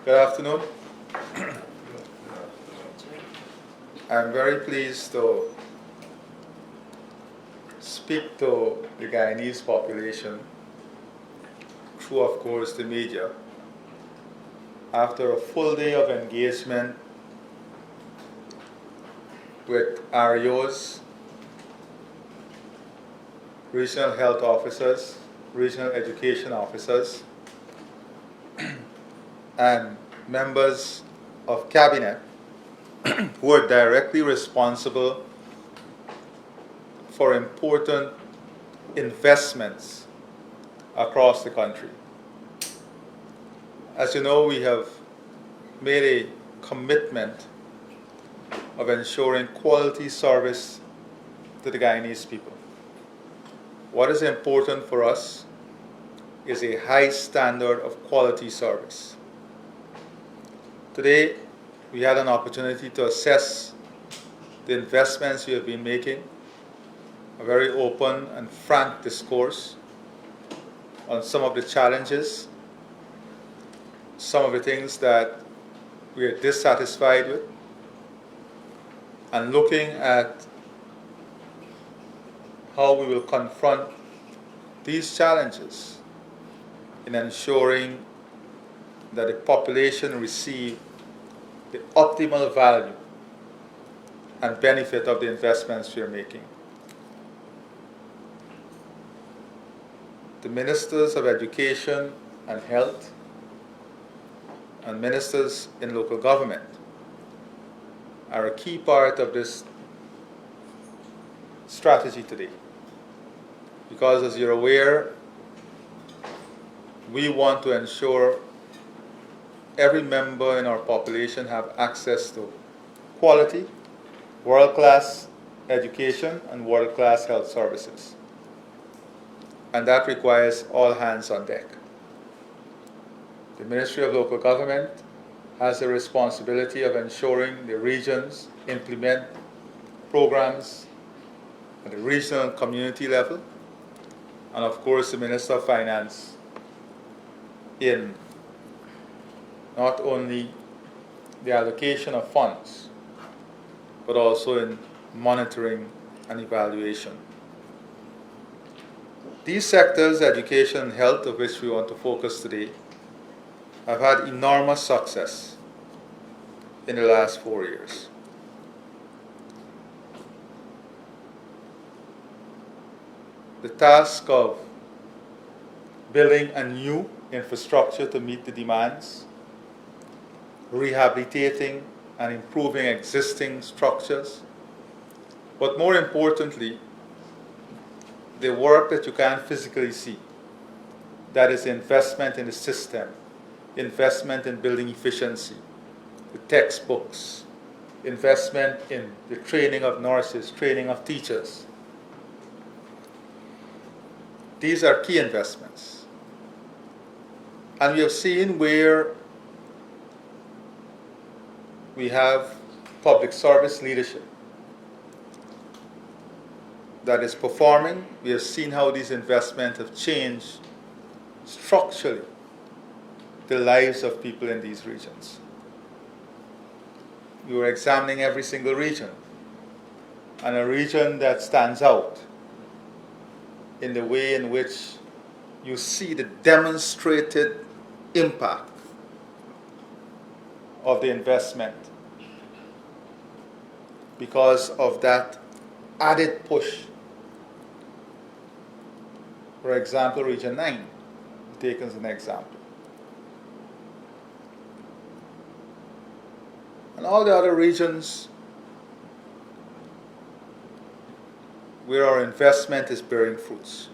Good afternoon. I'm very pleased to speak to the Guyanese population through, of course, the media after a full day of engagement with REOs, regional health officers, regional education officers, and members of cabinet who are directly responsible for important investments across the country. As you know, we have made a commitment of ensuring quality service to the Guyanese people. What is important for us is a high standard of quality service. Today, we had an opportunity to assess the investments we have been making, a very open and frank discourse on some of the challenges, some of the things that we are dissatisfied with, and looking at how we will confront these challenges in ensuring that the population receive the optimal value and benefit of the investments we are making. The ministers of education and health and ministers in local government are a key part of this strategy today. Because as you're aware, we want to ensure every member in our population have access to quality, world-class education and world-class health services. And that requires all hands on deck. The Ministry of Local Government has the responsibility of ensuring the regions implement programs at the regional and community level, and of course the Minister of Finance in not only the allocation of funds, but also in monitoring and evaluation. These sectors, education and health, of which we want to focus today, have had enormous success in the last 4 years. The task of building a new infrastructure to meet the demands, rehabilitating and improving existing structures, but more importantly, the work that you can't physically see, that is investment in the system, investment in building efficiency, the textbooks, investment in the training of nurses, training of teachers. These are key investments. And we have seen where we have public service leadership that is performing. We have seen how these investments have changed structurally the lives of people in these regions. We were examining every single region, and a region that stands out in the way in which you see the demonstrated impact of the investment because of that added push. For example, Region 9, taken as an example. And all the other regions where our investment is bearing fruits.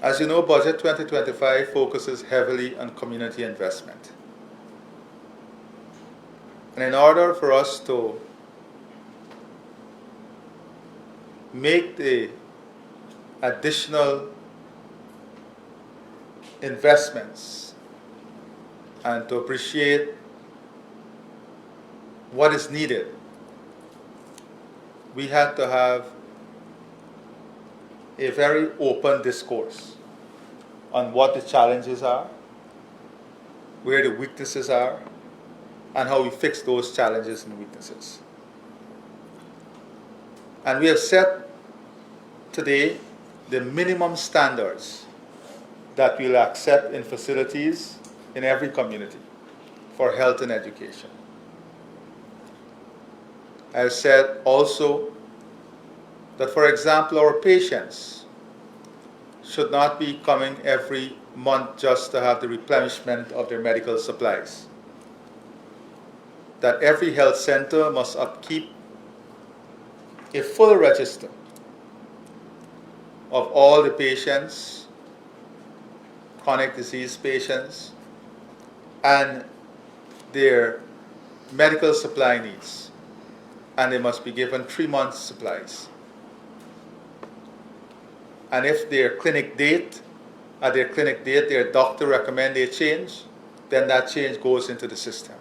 As you know, Budget 2025 focuses heavily on community investment. And in order for us to make the additional investments and to appreciate what is needed, we had to have a very open discourse on what the challenges are, where the weaknesses are, and how we fix those challenges and weaknesses. And we have set today the minimum standards that we'll accept in facilities in every community for health and education. I have said also that, for example, our patients should not be coming every month just to have the replenishment of their medical supplies. That every health center must upkeep a full register of all the patients, chronic disease patients, and their medical supply needs. And they must be given 3 months' supplies. And if at their clinic date, their doctor recommends a change, then that change goes into the system.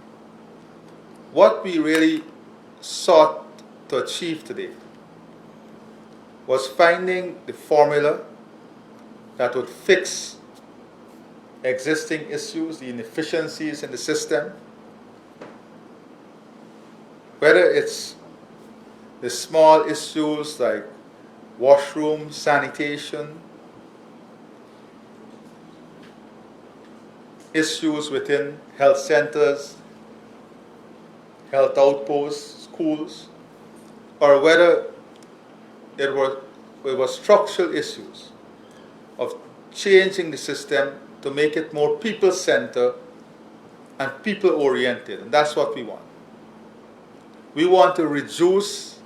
What we really sought to achieve today was finding the formula that would fix existing issues, the inefficiencies in the system, whether it's the small issues like washroom, sanitation, issues within health centers, health outposts, schools, or whether it was structural issues of changing the system to make it more people-centered and people-oriented. And that's what we want. We want to reduce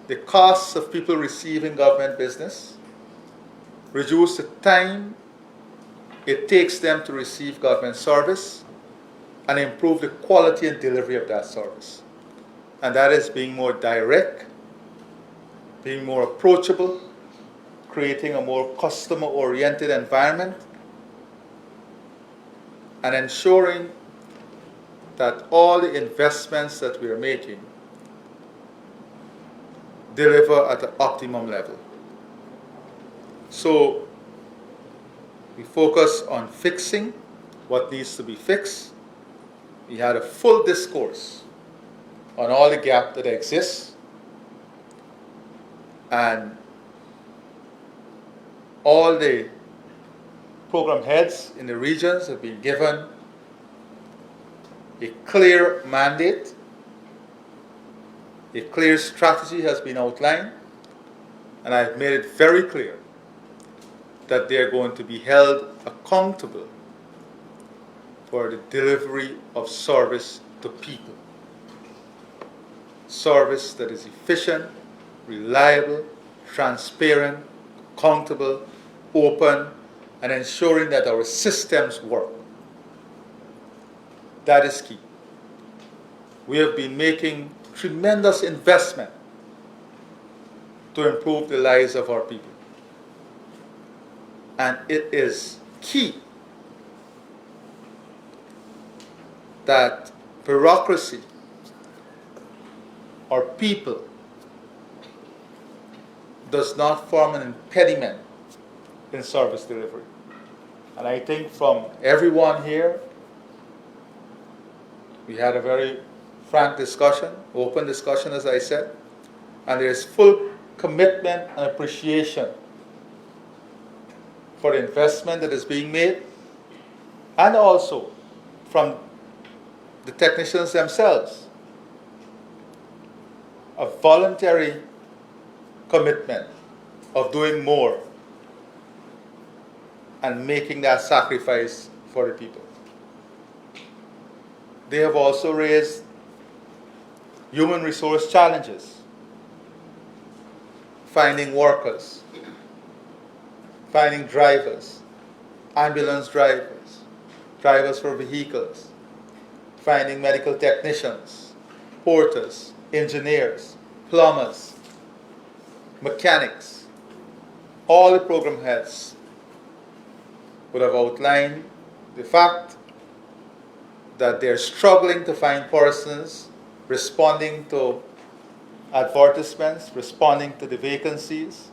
the costs of people receiving government business, reduce the time it takes them to receive government service, and improve the quality and delivery of that service. And that is being more direct, being more approachable, creating a more customer-oriented environment, and ensuring that all the investments that we are making deliver at the optimum level. So we focus on fixing what needs to be fixed. We had a full discourse on all the gaps that exist, and all the program heads in the regions have been given a clear mandate, a clear strategy has been outlined, and I've made it very clear that they're going to be held accountable for the delivery of service to people. Service that is efficient, reliable, transparent, accountable, open, and ensuring that our systems work. That is key. We have been making tremendous investment to improve the lives of our people. And it is key that bureaucracy or people does not form an impediment in service delivery. And I think from everyone here, we had a very frank discussion, open discussion, as I said, and there is full commitment and appreciation for the investment that is being made, and also from the technicians themselves, a voluntary commitment of doing more and making that sacrifice for the people. They have also raised human resource challenges, finding workers, finding drivers, ambulance drivers, drivers for vehicles, finding medical technicians, porters, engineers, plumbers, mechanics. All the program heads would have outlined the fact that they're struggling to find persons responding to advertisements, responding to the vacancies,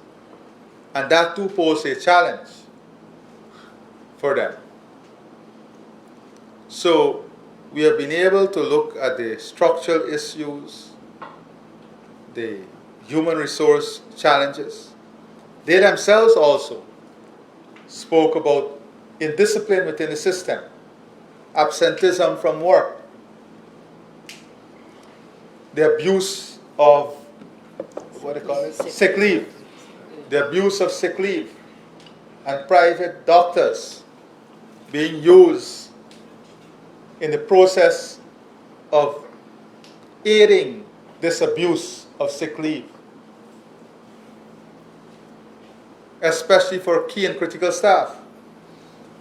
and that too poses a challenge for them. So we have been able to look at the structural issues, the human resource challenges. They themselves also spoke about indiscipline within the system, absenteeism from work, the abuse of, what do they call it? Sick leave. The abuse of sick leave, and private doctors being used in the process of aiding this abuse of sick leave, especially for key and critical staff.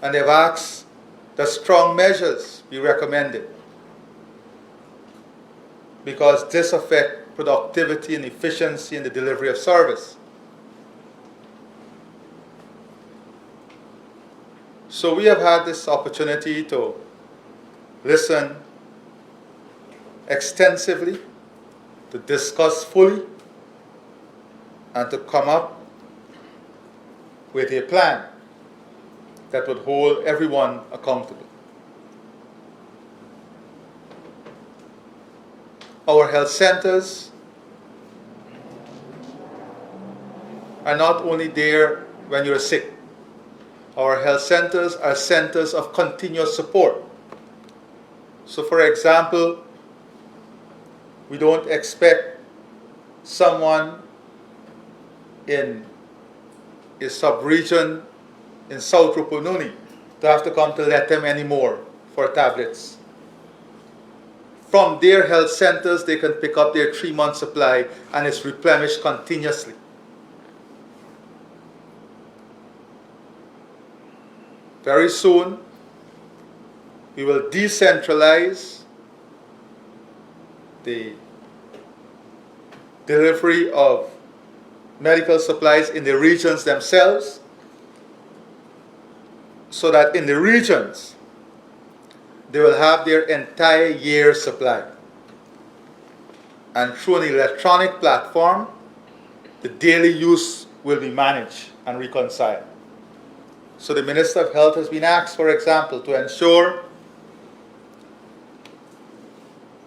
And they've asked that strong measures be recommended because this affects productivity and efficiency in the delivery of service. So we have had this opportunity to listen extensively, to discuss fully, and to come up with a plan that would hold everyone accountable. Our health centers are not only there when you're sick. Our health centers are centers of continuous support. So for example, we don't expect someone in a sub-region in South Rupununi to have to come to Letem anymore for tablets. From their health centers, they can pick up their 3-month supply and it's replenished continuously. Very soon, we will decentralize the delivery of medical supplies in the regions themselves, so that in the regions, they will have their entire year's supply. And through an electronic platform, the daily use will be managed and reconciled. So the Minister of Health has been asked, for example, to ensure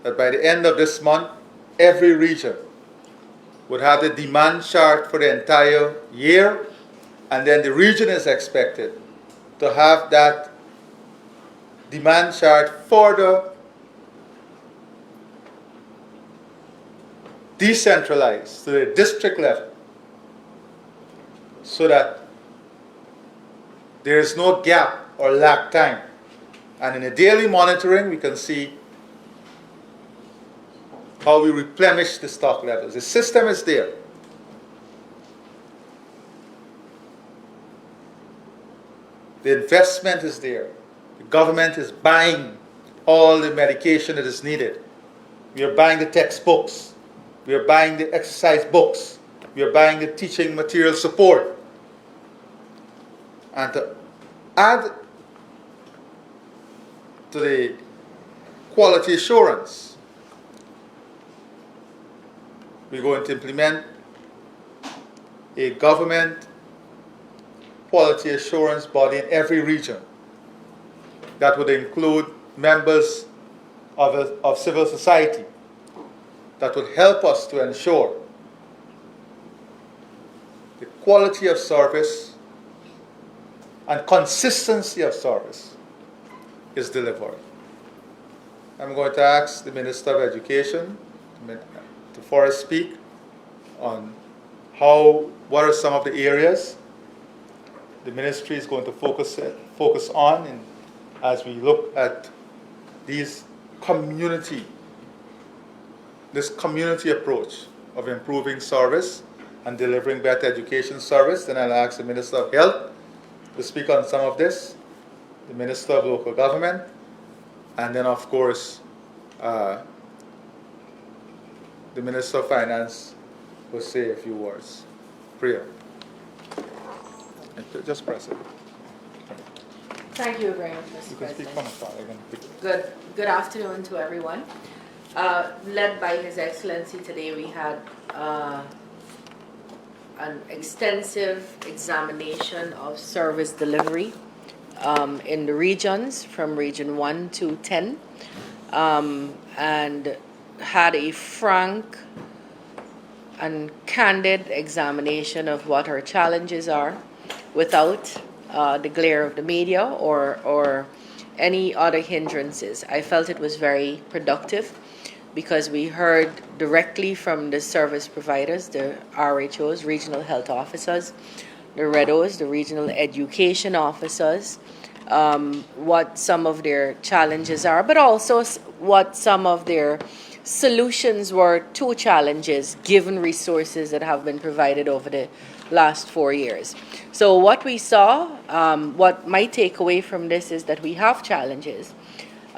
that by the end of this month, every region would have the demand chart for the entire year, and then the region is expected to have that demand chart further decentralized to the district level, so that there is no gap or lag time. And in the daily monitoring, we can see how we replenish the stock levels. The system is there. The investment is there. The government is buying all the medication that is needed. We are buying the textbooks. We are buying the exercise books. We are buying the teaching material support. And to add to the quality assurance, we're going to implement a government quality assurance body in every region that would include members of civil society that would help us to ensure the quality of service and consistency of service is delivered. I'm going to ask the Minister of Education to first speak on what are some of the areas the ministry is going to focus on as we look at this community approach of improving service and delivering better education service. Then I'll ask the Minister of Health to speak on some of this, the Minister of Local Government, and then of course the Minister of Finance will say a few words. Priya. Just press it. Thank you very much, Mr. You can speak from afar. Good afternoon to everyone. Led by His Excellency today, we had an extensive examination of service delivery in the regions from region 1 to 10, and had a frank and candid examination of what our challenges are without the glare of the media or any other hindrances. I felt it was very productive because we heard directly from the service providers, the RHOs, regional health officers, the REDOs, the regional education officers, what some of their challenges are, but also what some of their solutions were to challenges given resources that have been provided over the last 4 years. So what we saw, what my takeaway from this is that we have challenges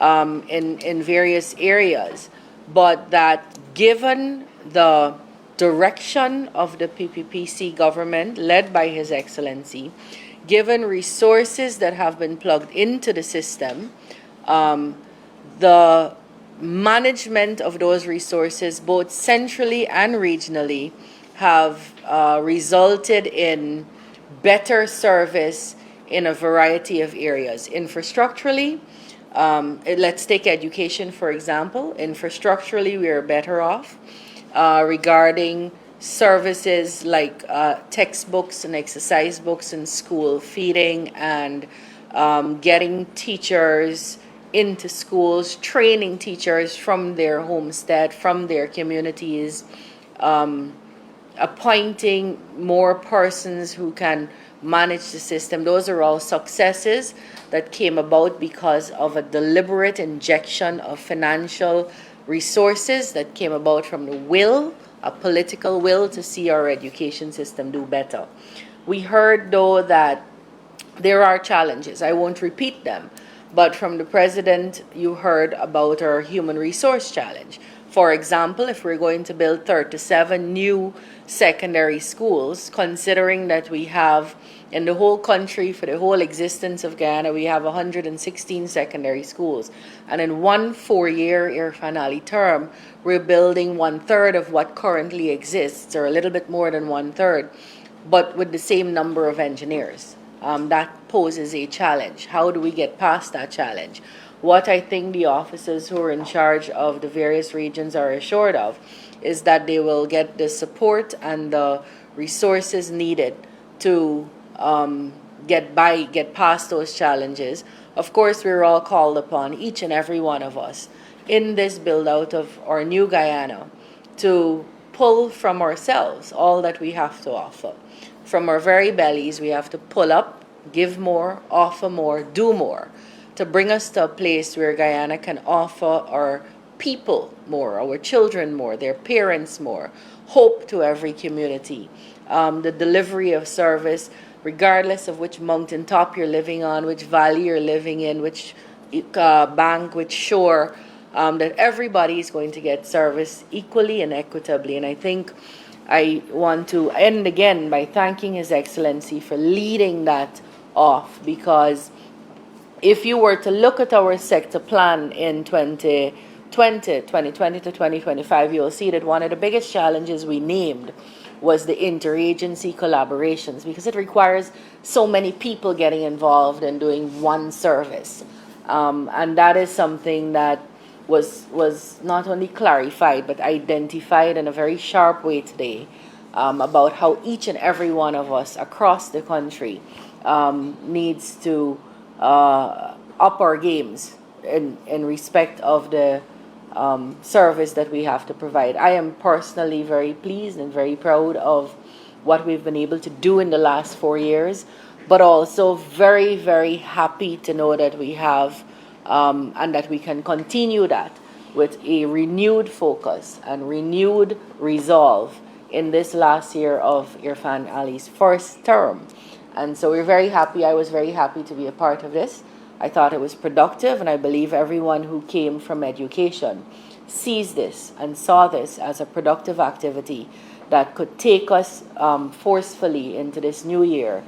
in various areas, but that given the direction of the PPPC government led by His Excellency, given resources that have been plugged into the system, the management of those resources, both centrally and regionally, have resulted in better service in a variety of areas. Infrastructurally, let's take education for example. Infrastructurally, we are better off regarding services like textbooks and exercise books in school, feeding and getting teachers into schools, training teachers from their homestead, from their communities, appointing more persons who can manage the system. Those are all successes that came about because of a deliberate injection of financial resources that came about from the will, a political will to see our education system do better. We heard though that there are challenges. I won't repeat them, but from the president you heard about our human resource challenge. For example, if we're going to build 37 new secondary schools, considering that we have in the whole country, for the whole existence of Guyana, we have 116 secondary schools. And in one 4-year Irfan Ali term, we're building 1/3 of what currently exists, or a little bit more than 1/3, but with the same number of engineers. That poses a challenge. How do we get past that challenge? What I think the officers who are in charge of the various regions are assured of is that they will get the support and the resources needed to get past those challenges. Of course, we're all called upon, each and every one of us, in this build-out of our new Guyana, to pull from ourselves all that we have to offer. From our very bellies, we have to pull up, give more, offer more, do more, to bring us to a place where Guyana can offer our people more, our children more, their parents more, hope to every community, the delivery of service, regardless of which mountaintop you're living on, which valley you're living in, which bank, which shore, that everybody is going to get service equally and equitably. And I think I want to end again by thanking His Excellency for leading that off, because if you were to look at our sector plan in 2020 to 2025, you'll see that one of the biggest challenges we named was the interagency collaborations, because it requires so many people getting involved and doing one service. And that is something that was not only clarified but identified in a very sharp way today, about how each and every one of us across the country needs to up our games in respect of the service that we have to provide. I am personally very pleased and very proud of what we've been able to do in the last 4 years, but also very, very happy to know that we have and that we can continue that with a renewed focus and renewed resolve in this last year of Irfan Ali's first term. And so we're very happy. I was very happy to be a part of this. I thought it was productive, and I believe everyone who came from education sees this and saw this as a productive activity that could take us forcefully into this new year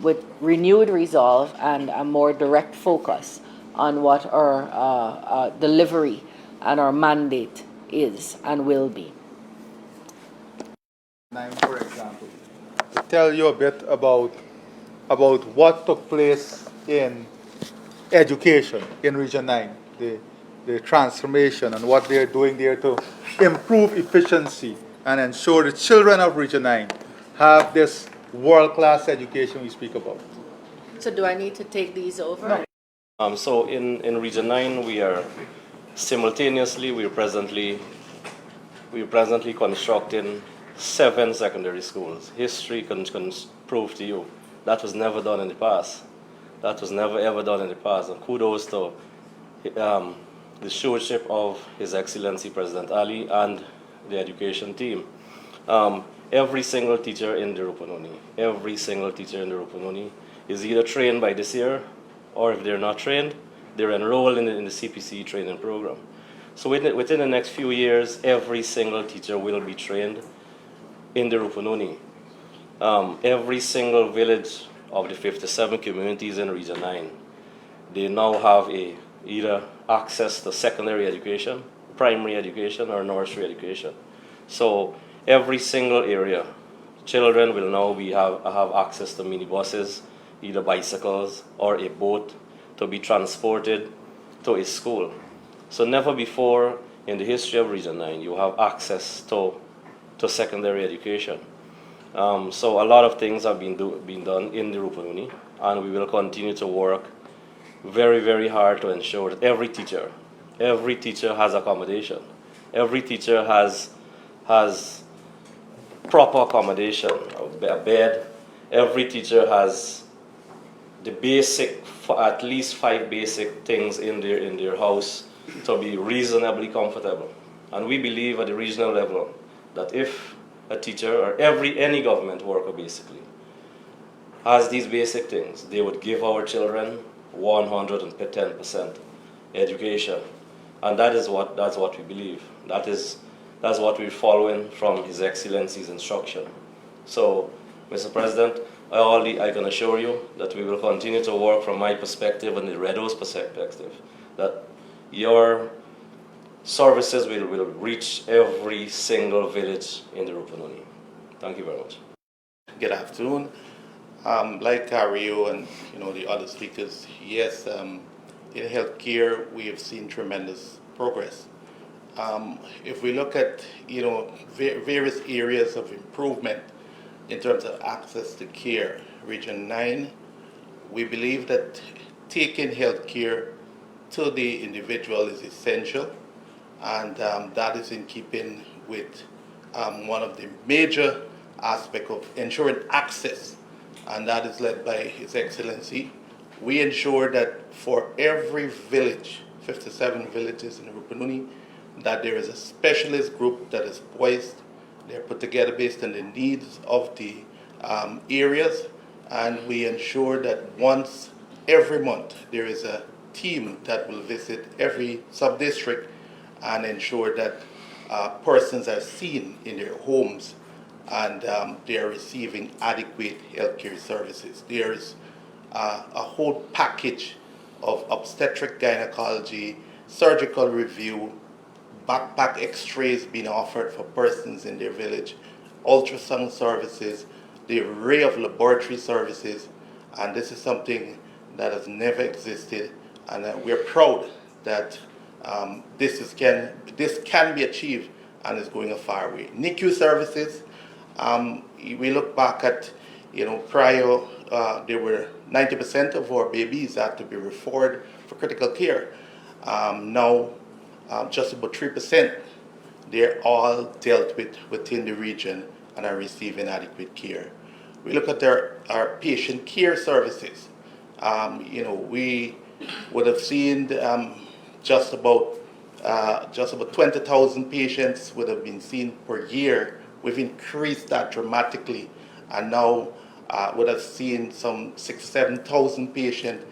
with renewed resolve and a more direct focus on what our delivery and our mandate is and will be. For example, to tell you a bit about what took place in education in Region 9, the transformation and what they're doing there to improve efficiency and ensure the children of Region 9 have this world-class education we speak about. So do I need to take these over? So in Region 9, we are simultaneously, we are presently constructing 7 secondary schools. History can prove to you that was never done in the past. That was never ever done in the past. And kudos to the stewardship of His Excellency President Ali and the education team. Every single teacher in the Rupununi, is either trained by this year, or if they're not trained, they're enrolled in the CPC training program. So within the next few years, every single teacher will be trained in the Rupununi. Every single village of the 57 communities in Region 9, they now have either access to secondary education, primary education, or nursery education. So every single area, children will now have access to minibuses, either bicycles or a boat, to be transported to a school. So never before in the history of Region 9 you have access to secondary education. So a lot of things have been done in the Rupununi, and we will continue to work very, very hard to ensure that every teacher has accommodation. Every teacher has proper accommodation, a bed. Every teacher has the basic, at least 5 basic things in their house to be reasonably comfortable. And we believe at the regional level that if a teacher or any government worker basically has these basic things, they would give our children 110% education. And that's what we believe. That's what we're following from His Excellency's instruction. So, Mr. President, I can assure you that we will continue to work from my perspective and the Redo's perspective, that your services will reach every single village in the Rupununi. Thank you very much. Good afternoon. Like Rio and the other speakers, yes, in healthcare we have seen tremendous progress. If we look at various areas of improvement in terms of access to care, Region 9, we believe that taking healthcare to the individual is essential, and that is in keeping with one of the major aspects of ensuring access, and that is led by His Excellency. We ensure that for every village, 57 villages in the Rupununi, that there is a specialist group that is poised. They're put together based on the needs of the areas, and we ensure that once every month there is a team that will visit every sub-district and ensure that persons are seen in their homes and they are receiving adequate healthcare services. There's a whole package of obstetric gynecology, surgical review, backpack x-rays being offered for persons in their village, ultrasound services, the array of laboratory services, and this is something that has never existed, and we're proud that this can be achieved and is going a far way. NICU services, we look back at, prior, there were 90% of our babies had to be referred for critical care. Now, just about 3%, they're all dealt with within the region and are receiving adequate care. We look at our patient care services. We would have seen just about 20,000 patients would have been seen per year. We've increased that dramatically, and now would have seen some 6,000-7,000 patients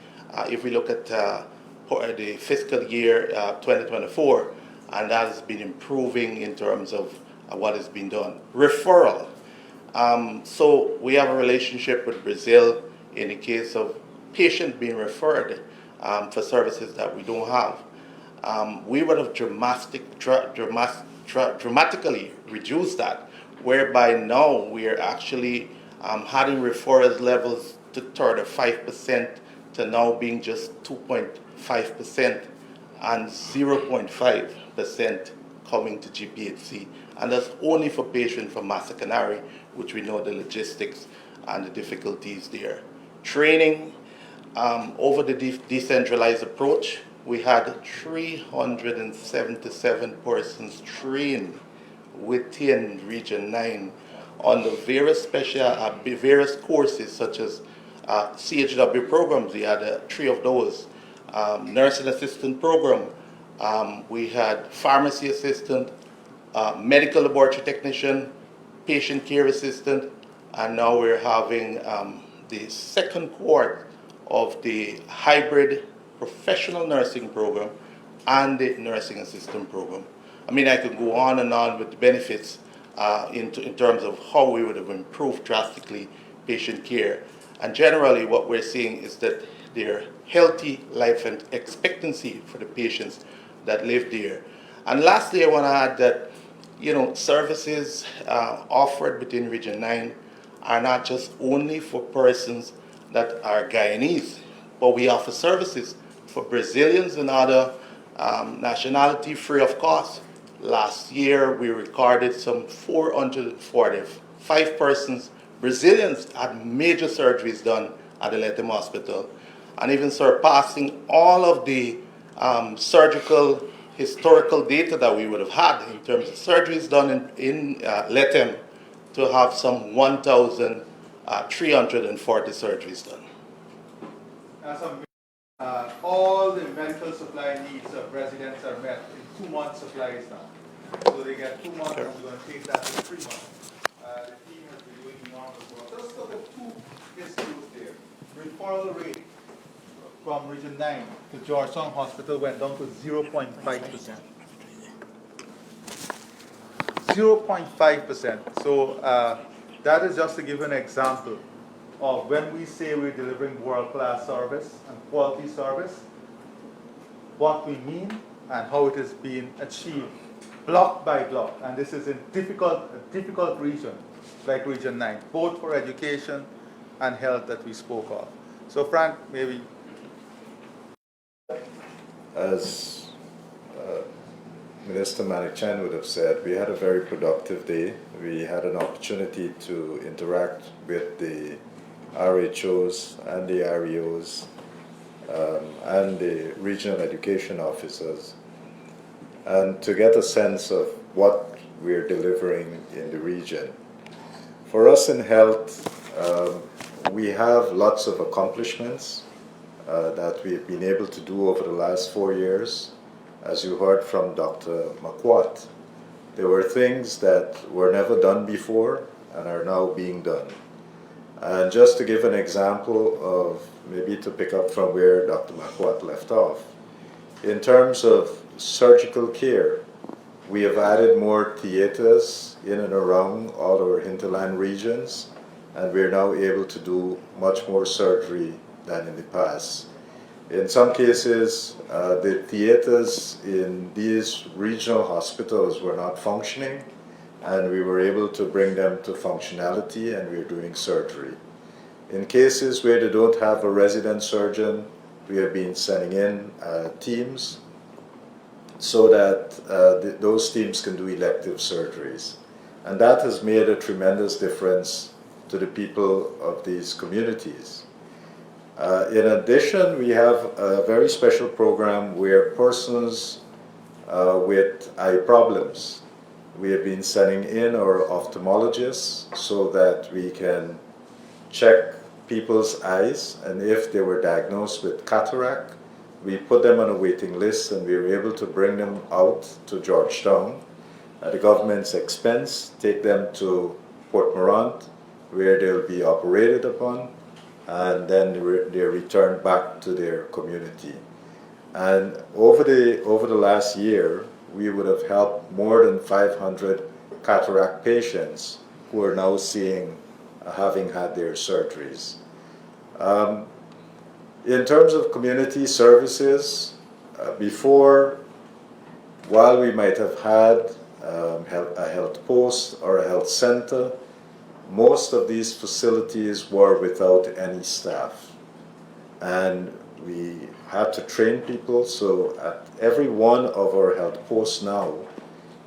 if we look at the fiscal year 2024, and that has been improving in terms of what has been done. Referral. So we have a relationship with Brazil in the case of patients being referred for services that we don't have. We would have dramatically reduced that, whereby now we are actually having referrals levels to 35% to now being just 2.5% and 0.5% coming to GPHC. And that's only for patients from Massa Canary, which we know the logistics and the difficulties there. Training, over the decentralized approach, we had 377 persons trained within Region 9 on the various various courses such as CHW programs. We had 3 of those. Nursing assistant program. We had pharmacy assistant, medical laboratory technician, patient care assistant, and now we're having the second cohort of the hybrid professional nursing program and the nursing assistant program. I mean, I could go on and on with the benefits in terms of how we would have improved drastically patient care. And generally what we're seeing is that their healthy life and expectancy for the patients that live there. And lastly, I want to add that, you know, services offered within Region 9 are not just only for persons that are Guyanese, but we offer services for Brazilians and other nationality free of cost. Last year, we recorded some 445 persons, Brazilians, had major surgeries done at the Letem Hospital, and even surpassing all of the surgical historical data that we would have had in terms of surgeries done in Letem, to have some 1,340 surgeries done. All the medical supply needs of residents are met in 2 months supplies now. So they get 2 months, and we're going to take that to 3 months. The team has been doing enormous work. Just look at 2 issues there. Referral rate from Region 9 to Georgetown Hospital went down to 0.5%. 0.5%. So that is just to give an example of when we say we're delivering world-class service and quality service, what we mean and how it is being achieved block by block. And this is a difficult region like Region 9, both for education and health that we spoke of. So Frank, maybe. As Minister Manik-Chen would have said, we had a very productive day. We had an opportunity to interact with the RHOs and the REOs and the regional education officers, and to get a sense of what we're delivering in the region. For us in health, we have lots of accomplishments that we've been able to do over the last 4 years. As you heard from Dr. Makwat, there were things that were never done before and are now being done. And just to give an example of, maybe to pick up from where Dr. Makwat left off, in terms of surgical care, we have added more theaters in and around all our hinterland regions, and we're now able to do much more surgery than in the past. In some cases, the theaters in these regional hospitals were not functioning, and we were able to bring them to functionality, and we're doing surgery. In cases where they don't have a resident surgeon, we have been sending in teams so that those teams can do elective surgeries. And that has made a tremendous difference to the people of these communities. In addition, we have a very special program where persons with eye problems, we have been sending in our ophthalmologists so that we can check people's eyes, and if they were diagnosed with cataract, we put them on a waiting list, and we were able to bring them out to Georgetown at the government's expense, take them to Port Morant, where they'll be operated upon, and then they're returned back to their community. And over the last year, we would have helped more than 500 cataract patients who are now seeing, having had their surgeries. In terms of community services, while we might have had a health post or a health center, most of these facilities were without any staff. and we had to train people. So at every one of our health posts now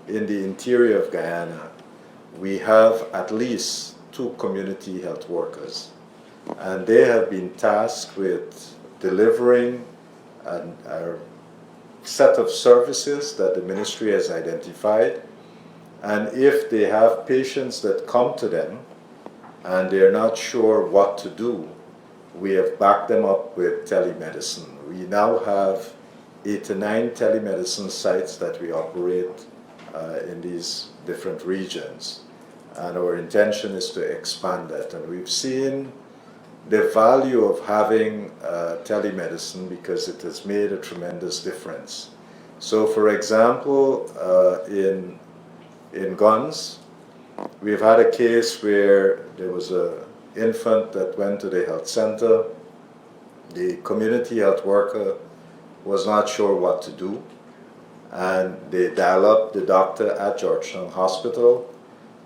in the interior of Guyana, we have at least 2 community health workers, and they have been tasked with delivering a set of services that the ministry has identified. And if they have patients that come to them and they're not sure what to do, we have backed them up with telemedicine. We now have 8 to 9 telemedicine sites that we operate in these different regions. And our intention is to expand that. And we've seen the value of having telemedicine because it has made a tremendous difference. So for example, in Guns, we've had a case where there was an infant that went to the health center. The community health worker was not sure what to do, and they dialed up the doctor at Georgetown Hospital,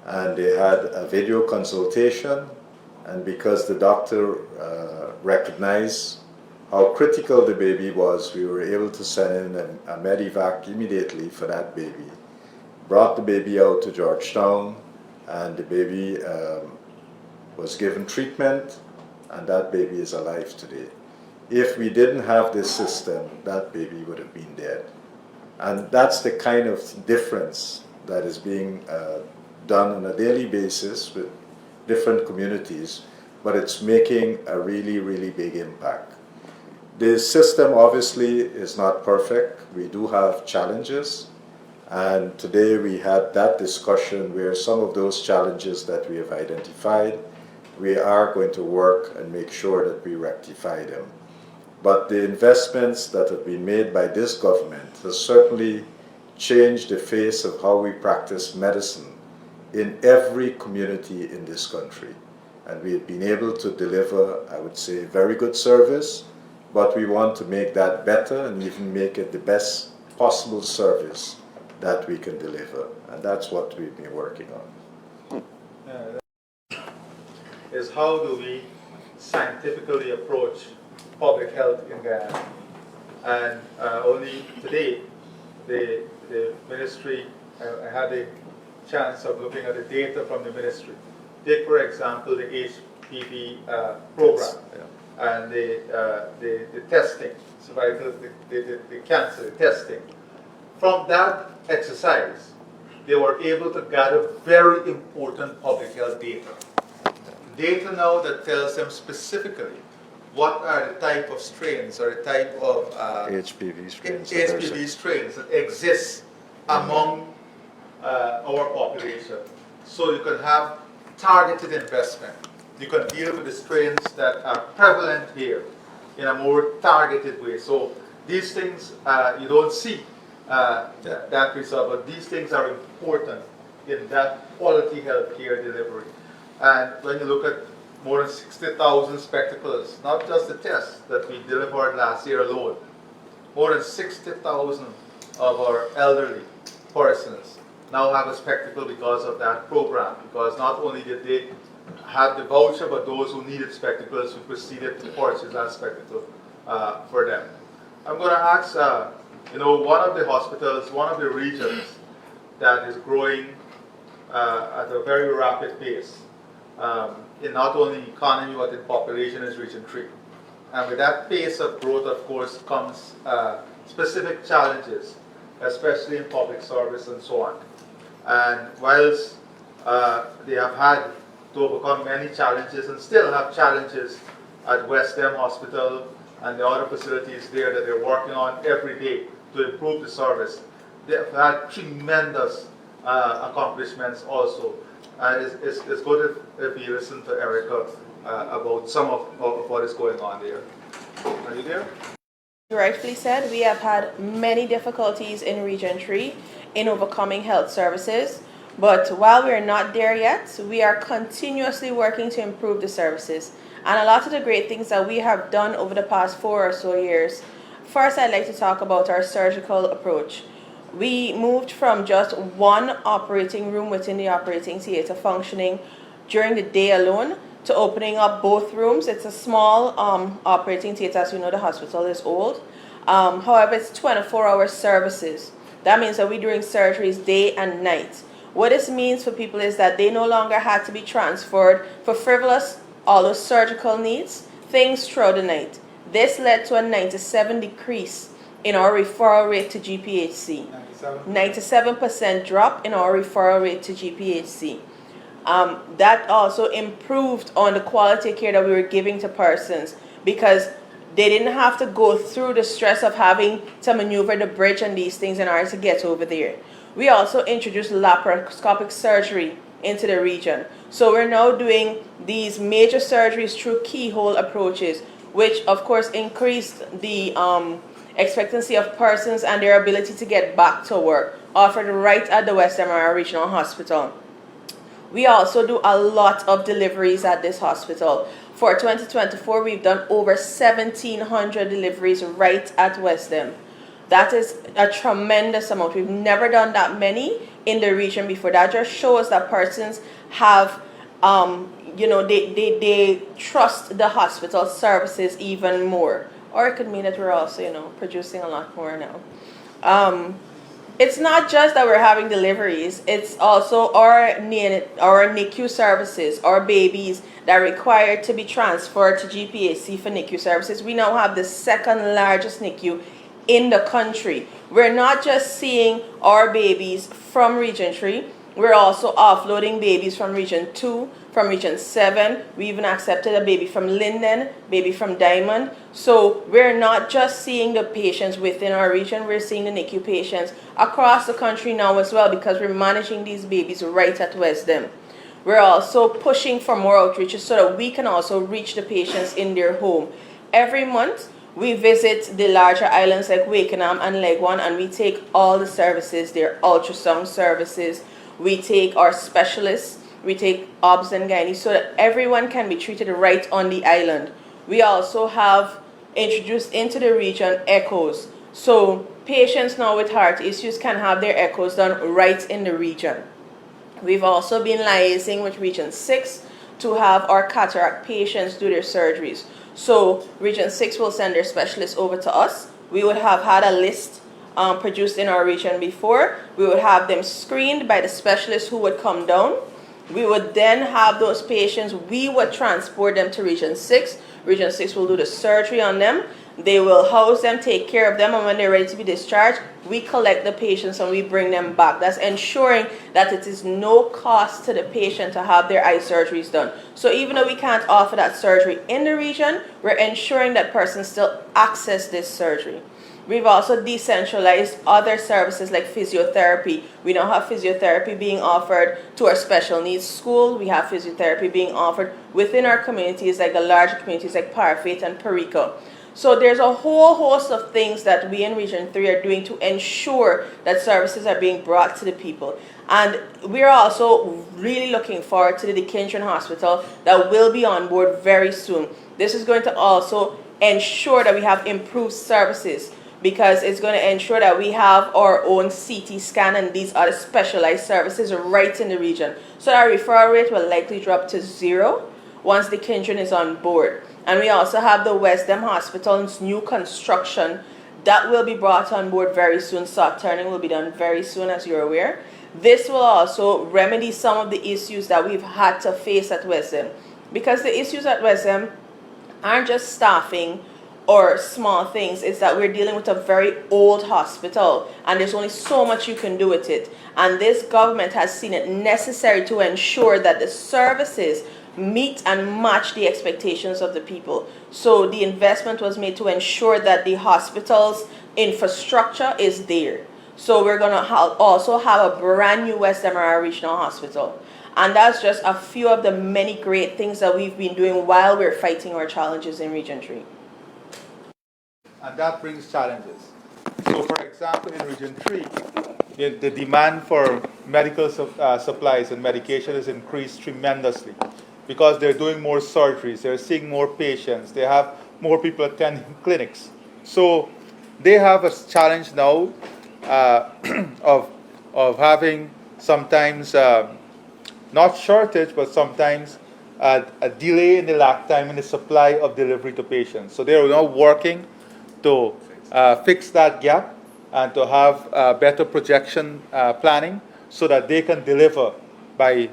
and they had a video consultation. And because the doctor recognized how critical the baby was, we were able to send in a medevac immediately for that baby. Brought the baby out to Georgetown, and the baby was given treatment, and that baby is alive today. If we didn't have this system, that baby would have been dead. And that's the kind of difference that is being done on a daily basis with different communities, but it's making a really, really big impact. The system obviously is not perfect. We do have challenges, and today we had that discussion where some of those challenges that we have identified, we are going to work and make sure that we rectify them. But the investments that have been made by this government has certainly changed the face of how we practice medicine in every community in this country. And we have been able to deliver, I would say, very good service, but we want to make that better and even make it the best possible service that we can deliver. And that's what we've been working on. Is how do we scientifically approach public health in Guyana? And only today, the ministry, I had a chance of looking at the data from the ministry. Take, for example, the HPV program and the testing, cervical, the cancer testing. From that exercise, they were able to gather very important public health data. Data now that tells them specifically what are the type of strains or the type of HPV strains. HPV strains that exist among our population. So you can have targeted investment. You can deal with the strains that are prevalent here in a more targeted way. So these things you don't see that result, but these things are important in that quality healthcare delivery. And when you look at more than 60,000 spectacles, not just the tests that we delivered last year alone, more than 60,000 of our elderly persons now have a spectacle because of that program, because not only did they have the voucher, but those who needed spectacles, we proceeded to purchase that spectacle for them. I'm going to ask, one of the hospitals, one of the regions that is growing at a very rapid pace in not only economy but in population is Region 3. And with that pace of growth, of course, comes specific challenges, especially in public service and so on. And whilst they have had to overcome many challenges and still have challenges at West End Hospital and the other facilities there that they're working on every day to improve the service, they've had tremendous accomplishments also. And it's good if you listen to Erica about some of what is going on there. Are you there? You rightfully said, we have had many difficulties in Region 3 in overcoming health services, but while we're not there yet, we are continuously working to improve the services. And a lot of the great things that we have done over the past 4 or so years. First, I'd like to talk about our surgical approach. We moved from just one operating room within the operating theater functioning during the day alone to opening up both rooms. It's a small operating theater. As you know, the hospital is old. However, it's 24-hour services. That means that we're doing surgeries day and night. What this means for people is that they no longer had to be transferred for frivolous, all those surgical needs, things throughout the night. This led to a 97% decrease in our referral rate to GPHC. 97% drop in our referral rate to GPHC. That also improved on the quality of care that we were giving to persons, because they didn't have to go through the stress of having to maneuver the bridge and these things in order to get over there. We also introduced laparoscopic surgery into the region. So we're now doing these major surgeries through keyhole approaches, which of course increased the expectancy of persons and their ability to get back to work, offered right at the West MRI Regional Hospital. We also do a lot of deliveries at this hospital. For 2024, we've done over 1,700 deliveries right at Western. That is a tremendous amount. We've never done that many in the region before. That just shows that persons have, they trust the hospital services even more. Or it could mean that we're also, producing a lot more now. It's not just that we're having deliveries, it's also our NICU services, our babies that are required to be transferred to GPHC for NICU services. We now have the second largest NICU in the country. We're not just seeing our babies from Region 3, we're also offloading babies from Region 2, from Region 7. We even accepted a baby from Linden, baby from Diamond. So we're not just seeing the patients within our region, we're seeing the NICU patients across the country now as well, because we're managing these babies right at Western. We're also pushing for more outreaches so that we can also reach the patients in their home. Every month, we visit the larger islands like Wakenham and Legwan, and we take all the services, their ultrasound services. We take our specialists, we take OBS and Guyanese, so that everyone can be treated right on the island. We also have introduced into the region echoes. So patients now with heart issues can have their echoes done right in the region. We've also been liaising with Region 6 to have our cataract patients do their surgeries. So Region 6 will send their specialists over to us. We would have had a list produced in our region before. We would have them screened by the specialists who would come down. We would then have those patients, we would transport them to Region 6. Region 6 will do the surgery on them. They will house them, take care of them, and when they're ready to be discharged, we collect the patients and we bring them back. That's ensuring that it is no cost to the patient to have their eye surgeries done. So even though we can't offer that surgery in the region, we're ensuring that persons still access this surgery. We've also decentralized other services like physiotherapy. We now have physiotherapy being offered to our special needs school. We have physiotherapy being offered within our communities, like the larger communities like Parfait and Perico. So there's a whole host of things that we in Region 3 are doing to ensure that services are being brought to the people. And we're also really looking forward to the Dickinson Hospital that will be on board very soon. This is going to also ensure that we have improved services, because it's going to ensure that we have our own CT scan and these other specialized services right in the region. So our referral rate will likely drop to 0 once the Kindred is on board. And we also have the Western Hospital's new construction that will be brought on board very soon. Soft turning will be done very soon, as you're aware. This will also remedy some of the issues that we've had to face at Western, because the issues at Western aren't just staffing or small things. It's that we're dealing with a very old hospital and there's only so much you can do with it. And this government has seen it necessary to ensure that the services meet and match the expectations of the people. So the investment was made to ensure that the hospital's infrastructure is there. So we're going to also have a brand new West MRI Regional Hospital. And that's just a few of the many great things that we've been doing while we're fighting our challenges in Region 3. And that brings challenges. So for example, in Region 3, the demand for medical supplies and medication has increased tremendously, because they're doing more surgeries, they're seeing more patients, they have more people attending clinics. So they have a challenge now of having sometimes not shortage, but sometimes a delay in the lag time in the supply of delivery to patients. So they are now working to fix that gap and to have better projection planning so that they can deliver by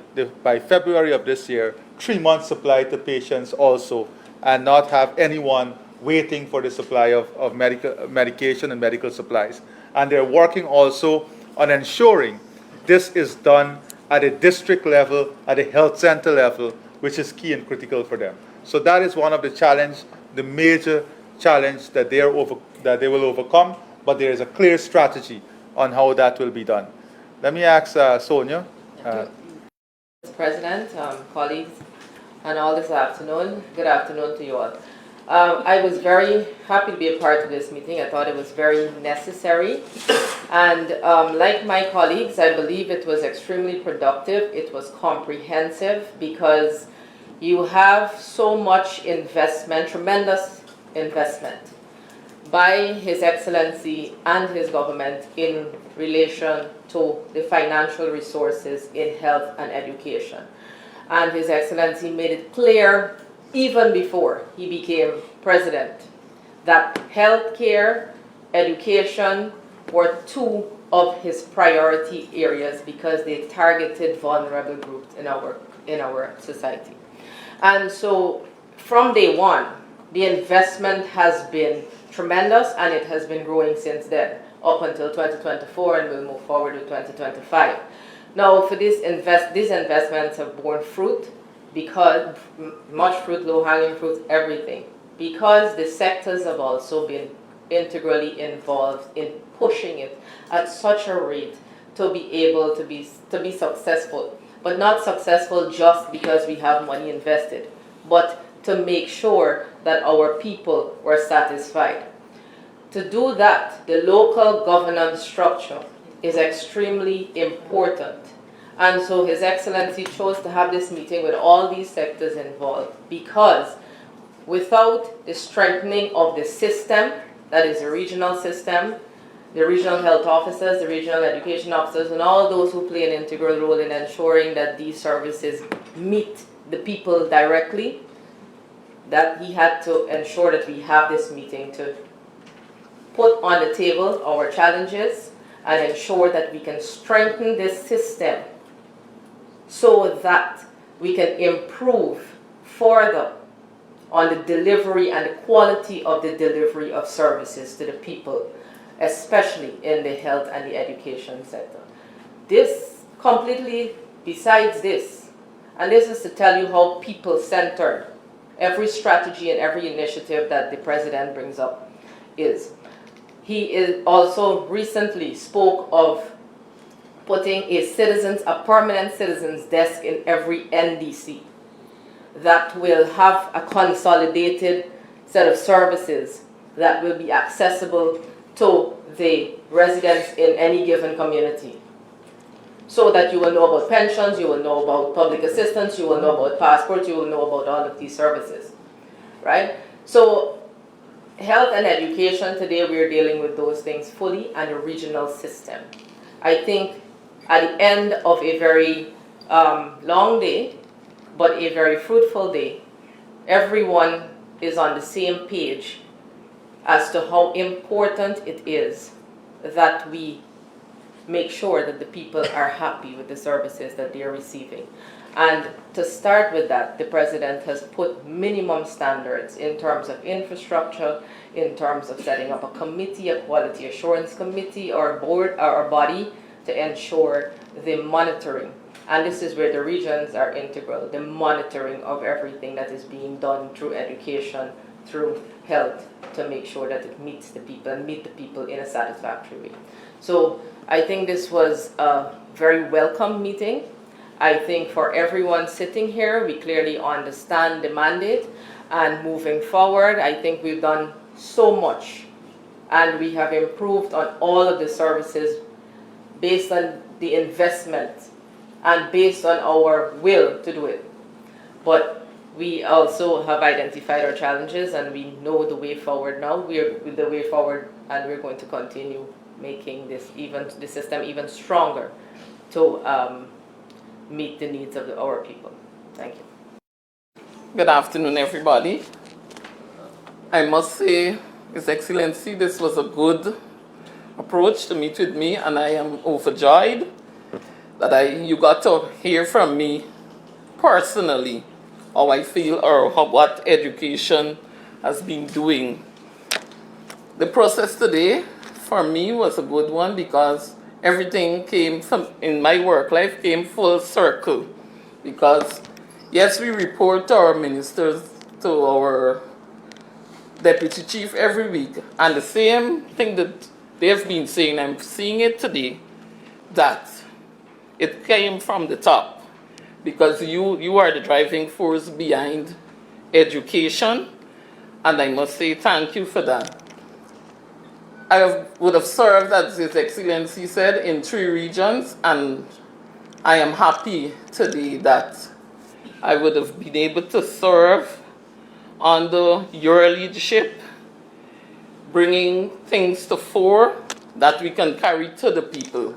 February of this year 3 months supply to patients also, and not have anyone waiting for the supply of medication and medical supplies. And they're working also on ensuring this is done at a district level, at a health center level, which is key and critical for them. So that is one of the challenge, the major challenge that they will overcome, but there is a clear strategy on how that will be done. Let me ask Sonia. Mr. President, colleagues, and all this afternoon. Good afternoon to you all. I was very happy to be a part of this meeting. I thought it was very necessary. And like my colleagues, I believe it was extremely productive. It was comprehensive because you have so much investment, tremendous investment by His Excellency and his government in relation to the financial resources in health and education. And His Excellency made it clear even before he became president that healthcare, education were two of his priority areas because they targeted vulnerable groups in our society. And so from day one, the investment has been tremendous, and it has been growing since then up until 2024, and we'll move forward to 2025. Now, for these investments have borne fruit, because much fruit, low-hanging fruit, everything, because the sectors have also been integrally involved in pushing it at such a rate to be able to be successful, but not successful just because we have money invested, but to make sure that our people were satisfied. To do that, the local governance structure is extremely important. And so His Excellency chose to have this meeting with all these sectors involved, because without the strengthening of the system, that is the regional system, the regional health officers, the regional education officers, and all those who play an integral role in ensuring that these services meet the people directly, that he had to ensure that we have this meeting to put on the table our challenges and ensure that we can strengthen this system so that we can improve further on the delivery and the quality of the delivery of services to the people, especially in the health and the education sector. This completely, besides this, and this is to tell you how people-centered every strategy and every initiative that the President brings up is. He also recently spoke of putting a permanent citizens desk in every NDC that will have a consolidated set of services that will be accessible to the residents in any given community. So that you will know about pensions, you will know about public assistance, you will know about passports, you will know about all of these services, right? So health and education, today we're dealing with those things fully, and a regional system. I think at the end of a very long day, but a very fruitful day, everyone is on the same page as to how important it is that we make sure that the people are happy with the services that they are receiving. And to start with that, the President has put minimum standards in terms of infrastructure, in terms of setting up a committee, a quality assurance committee or board or body to ensure the monitoring. And this is where the regions are integral, the monitoring of everything that is being done through education, through health, to make sure that it meets the people and meet the people in a satisfactory way. So I think this was a very welcome meeting. I think for everyone sitting here, we clearly understand the mandate, and moving forward, I think we've done so much, and we have improved on all of the services based on the investment and based on our will to do it. But we also have identified our challenges, and we know the way forward now. We're with the way forward, and we're going to continue making the system even stronger to meet the needs of our people. Thank you. Good afternoon, everybody. I must say, His Excellency, this was a good approach to meet with me, and I am overjoyed that you got to hear from me personally how I feel or what education has been doing. The process today for me was a good one because everything in my work life came full circle. Because yes, we report to our ministers, to our deputy chief every week, and the same thing that they've been saying, I'm seeing it today, that it came from the top. Because you are the driving force behind education, and I must say thank you for that. I would have served, as His Excellency said, in 3 regions, and I am happy today that I would have been able to serve under your leadership, bringing things to fore that we can carry to the people.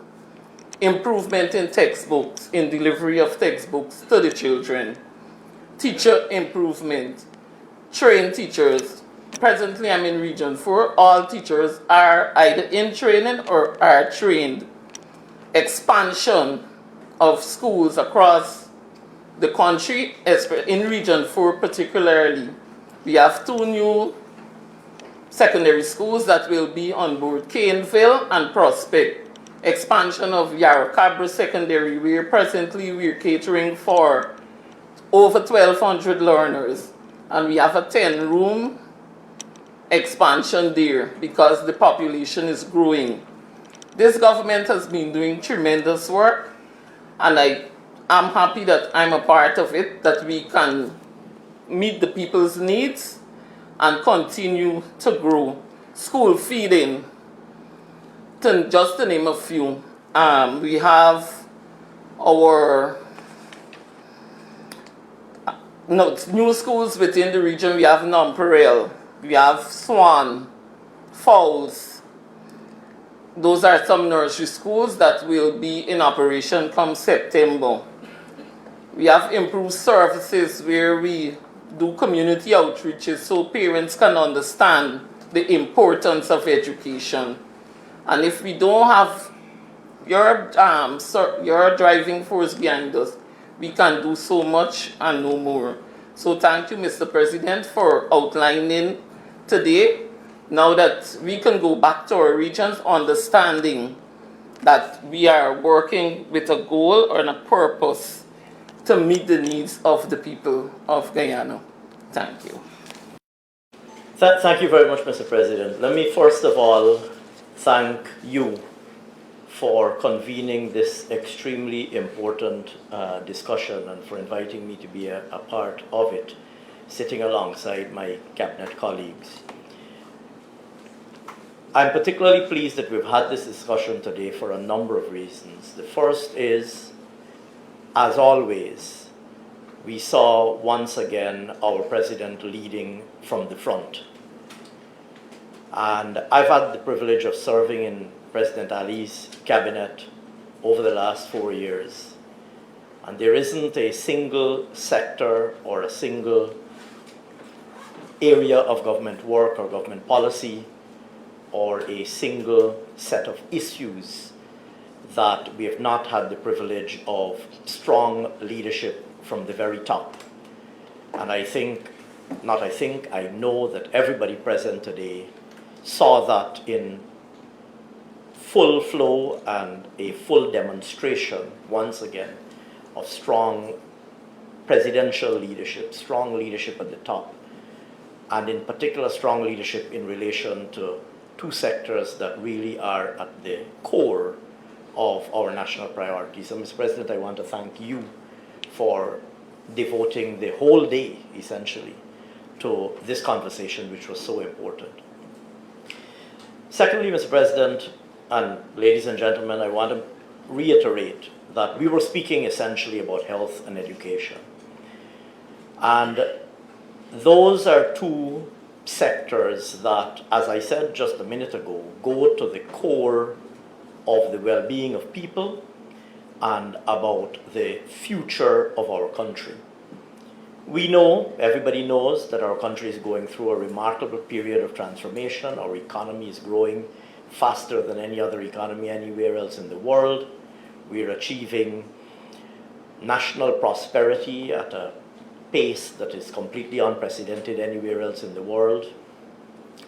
Improvement in textbooks, in delivery of textbooks to the children. Teacher improvement, train teachers. Presently I'm in Region 4. All teachers are either in training or are trained. Expansion of schools across the country, in Region 4 particularly. We have 2 new secondary schools that will be on board, Caneville and Prospect. Expansion of Yarra Cabra Secondary, where presently we're catering for over 1,200 learners. And we have a 10-room expansion there because the population is growing. This government has been doing tremendous work, and I am happy that I'm a part of it, that we can meet the people's needs and continue to grow. School feeding, just to name a few. We have our new schools within the region. We have Nonpareil, we have Swan, Falls. Those are some nursery schools that will be in operation come September. We have improved services where we do community outreaches so parents can understand the importance of education. And if we don't have your driving force behind us, we can do so much and no more. So thank you, Mr. President, for outlining today. Now that we can go back to our regions understanding that we are working with a goal or a purpose to meet the needs of the people of Guyana. Thank you. Thank you very much, Mr. President. Let me first of all thank you for convening this extremely important discussion and for inviting me to be a part of it, sitting alongside my cabinet colleagues. I'm particularly pleased that we've had this discussion today for a number of reasons. The first is, as always, we saw once again our president leading from the front. And I've had the privilege of serving in President Ali's cabinet over the last 4 years. And there isn't a single sector or a single area of government work or government policy or a single set of issues that we have not had the privilege of strong leadership from the very top. And I know that everybody present today saw that in full flow and a full demonstration, once again, of strong presidential leadership, strong leadership at the top, and in particular strong leadership in relation to 2 sectors that really are at the core of our national priorities. So, Mr. President, I want to thank you for devoting the whole day, essentially, to this conversation, which was so important. Secondly, Mr. President, and ladies and gentlemen, I want to reiterate that we were speaking essentially about health and education. And those are 2 sectors that, as I said just a minute ago, go to the core of the well-being of people and about the future of our country. We know, everybody knows, that our country is going through a remarkable period of transformation. Our economy is growing faster than any other economy anywhere else in the world. We're achieving national prosperity at a pace that is completely unprecedented anywhere else in the world.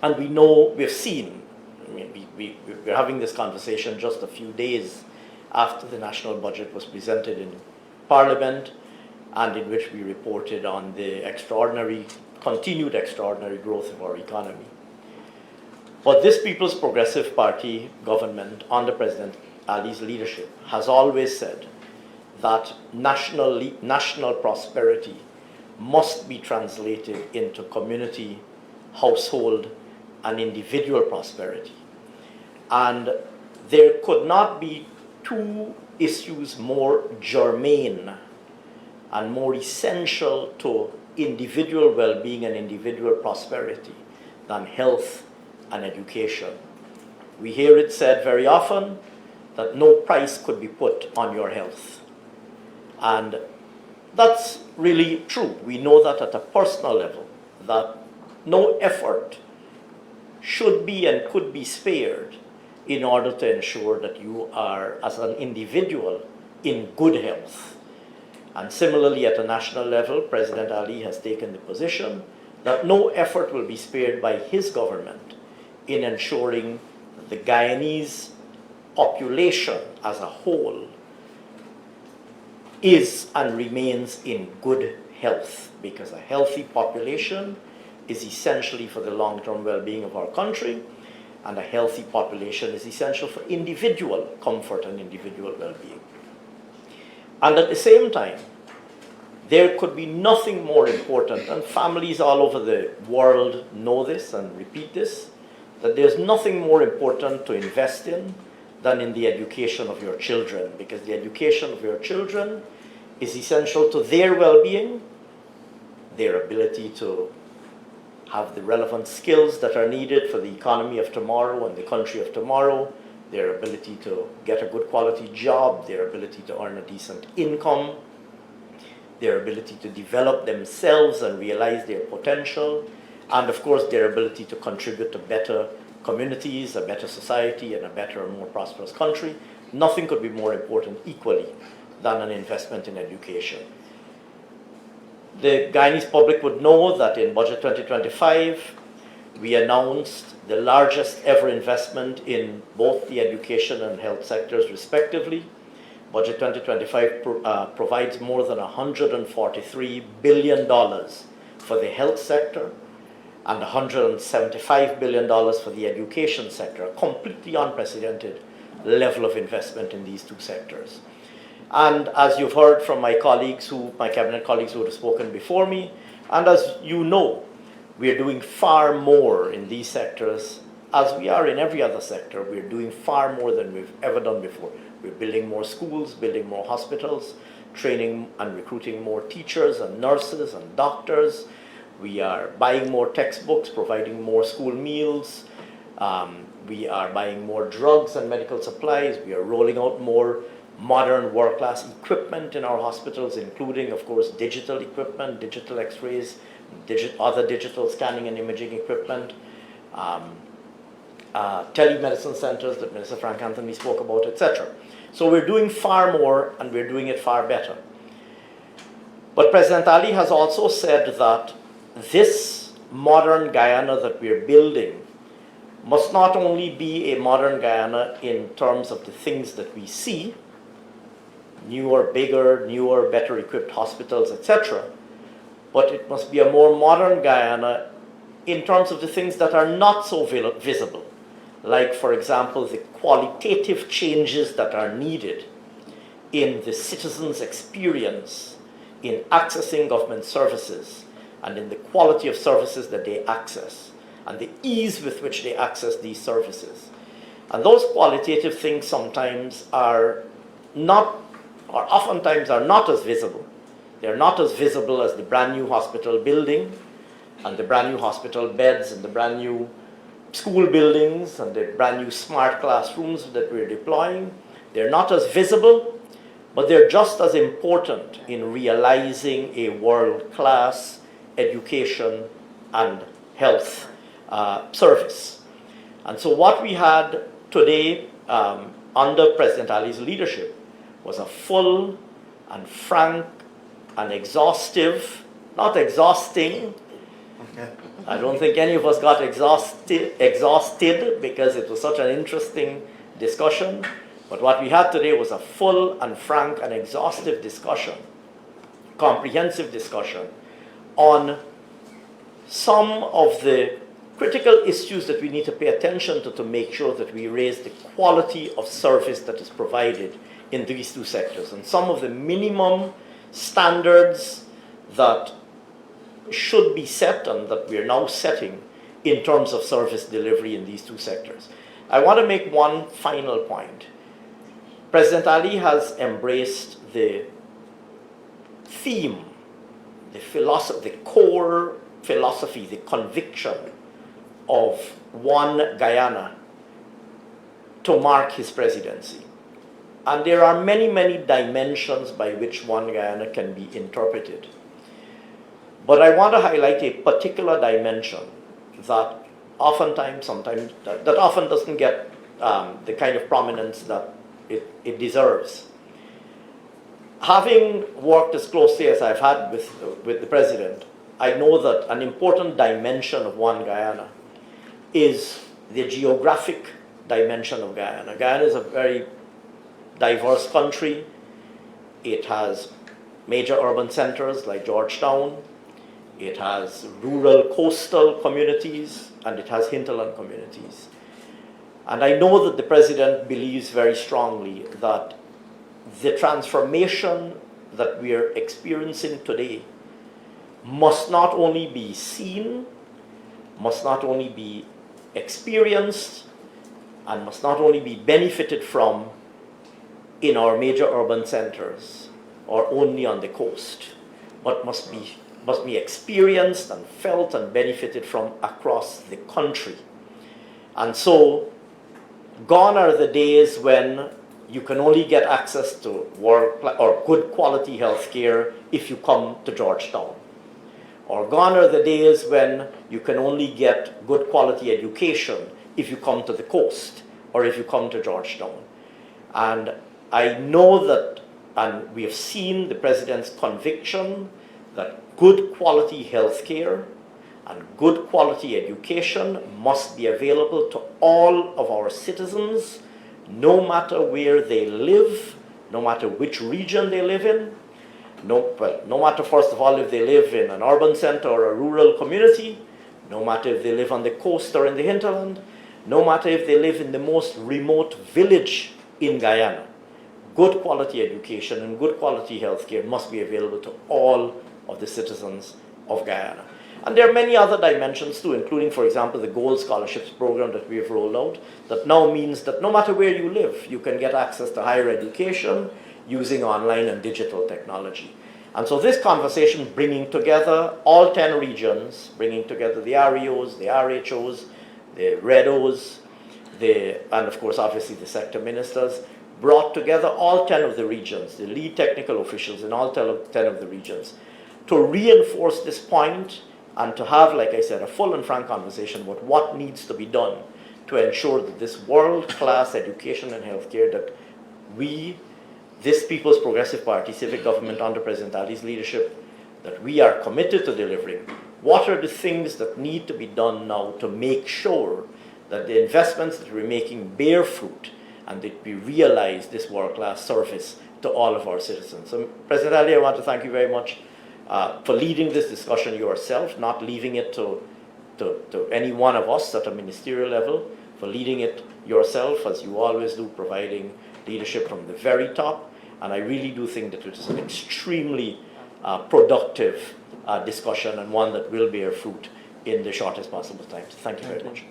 And we know, we've seen, I mean, we're having this conversation just a few days after the national budget was presented in Parliament, and in which we reported on the continued extraordinary growth of our economy. But this People's Progressive Party government, under President Ali's leadership, has always said that national prosperity must be translated into community, household, and individual prosperity. And there could not be two issues more germane and more essential to individual well-being and individual prosperity than health and education. We hear it said very often that no price could be put on your health. And that's really true. We know that at a personal level, that no effort should be and could be spared in order to ensure that you are, as an individual, in good health. And similarly, at a national level, President Ali has taken the position that no effort will be spared by his government in ensuring that the Guyanese population as a whole is and remains in good health, because a healthy population is essentially for the long-term well-being of our country, and a healthy population is essential for individual comfort and individual well-being. And at the same time, there could be nothing more important, and families all over the world know this and repeat this, that there's nothing more important to invest in than in the education of your children, because the education of your children is essential to their well-being, their ability to have the relevant skills that are needed for the economy of tomorrow and the country of tomorrow, their ability to get a good quality job, their ability to earn a decent income, their ability to develop themselves and realize their potential, and of course their ability to contribute to better communities, a better society, and a better and more prosperous country. Nothing could be more important equally than an investment in education. The Guyanese public would know that in Budget 2025, we announced the largest ever investment in both the education and health sectors respectively. Budget 2025 provides more than $143 billion for the health sector and $175 billion for the education sector, a completely unprecedented level of investment in these two sectors. And as you've heard from my cabinet colleagues who have spoken before me, and as you know, we are doing far more in these sectors, as we are in every other sector. We're doing far more than we've ever done before. We're building more schools, building more hospitals, training and recruiting more teachers and nurses and doctors. We are buying more textbooks, providing more school meals. We are buying more drugs and medical supplies. We are rolling out more modern world-class equipment in our hospitals, including, of course, digital equipment, digital x-rays, other digital scanning and imaging equipment, telemedicine centers that Minister Frank Anthony spoke about, etc. So we're doing far more, and we're doing it far better. But President Ali has also said that this modern Guyana that we're building must not only be a modern Guyana in terms of the things that we see, newer, bigger, newer, better equipped hospitals, etc., but it must be a more modern Guyana in terms of the things that are not so visible, like, for example, the qualitative changes that are needed in the citizens' experience in accessing government services and in the quality of services that they access and the ease with which they access these services. And those qualitative things sometimes are not, or oftentimes are not as visible. They're not as visible as the brand new hospital building and the brand new hospital beds and the brand new school buildings and the brand new smart classrooms that we're deploying. They're not as visible, but they're just as important in realizing a world-class education and health service. And so what we had today under President Ali's leadership was a full and frank and exhaustive, not exhausting, I don't think any of us got exhausted because it was such an interesting discussion. But what we had today was a full and frank and exhaustive discussion, comprehensive discussion on some of the critical issues that we need to pay attention to make sure that we raise the quality of service that is provided in these two sectors, and some of the minimum standards that should be set and that we are now setting in terms of service delivery in these two sectors. I want to make one final point. President Ali has embraced the theme, the philosophy, the core philosophy, the conviction of one Guyana to mark his presidency. And there are many, many dimensions by which one Guyana can be interpreted. But I want to highlight a particular dimension that oftentimes, sometimes, that often doesn't get the kind of prominence that it deserves. Having worked as closely as I've had with the president, I know that an important dimension of one Guyana is the geographic dimension of Guyana. Guyana is a very diverse country. It has major urban centers like Georgetown. It has rural coastal communities, and it has hinterland communities. And I know that the president believes very strongly that the transformation that we are experiencing today must not only be seen, must not only be experienced, and must not only be benefited from in our major urban centers or only on the coast, but must be experienced and felt and benefited from across the country. And so, gone are the days when you can only get access to good quality health care if you come to Georgetown. Or gone are the days when you can only get good quality education if you come to the coast or if you come to Georgetown. And I know that, and we have seen the president's conviction that good quality health care and good quality education must be available to all of our citizens, no matter where they live, no matter which region they live in, no matter, first of all, if they live in an urban center or a rural community, no matter if they live on the coast or in the hinterland, no matter if they live in the most remote village in Guyana. Good quality education and good quality health care must be available to all of the citizens of Guyana. And there are many other dimensions too, including, for example, the Gold Scholarships program that we have rolled out, that now means that no matter where you live, you can get access to higher education using online and digital technology. And so this conversation, bringing together all 10 regions, bringing together the REOs, the RHOs, the REDOs, and of course, obviously, the sector ministers, brought together all 10 of the regions, the lead technical officials in all 10 of the regions, to reinforce this point and to have, like I said, a full and frank conversation about what needs to be done to ensure that this world-class education and healthcare that this People's Progressive Party, civic government under President Ali's leadership, that we are committed to delivering. What are the things that need to be done now to make sure that the investments that we're making bear fruit and that we realize this world-class service to all of our citizens? So, President Ali, I want to thank you very much for leading this discussion yourself, not leaving it to any one of us at a ministerial level, for leading it yourself, as you always do, providing leadership from the very top. And I really do think that it is an extremely productive discussion and one that will bear fruit in the shortest possible time. So thank you very much.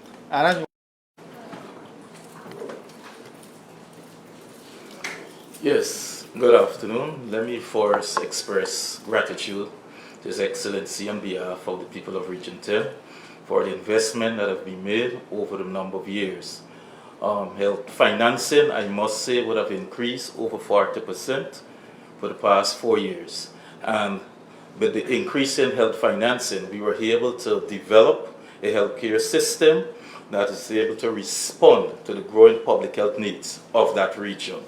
Yes, good afternoon. Let me first express gratitude to His Excellency on behalf of the people of Region 10 for the investment that have been made over the number of years. Health financing, I must say, would have increased over 40% for the past 4 years. And with the increase in health financing, we were able to develop a healthcare system that is able to respond to the growing public health needs of that region.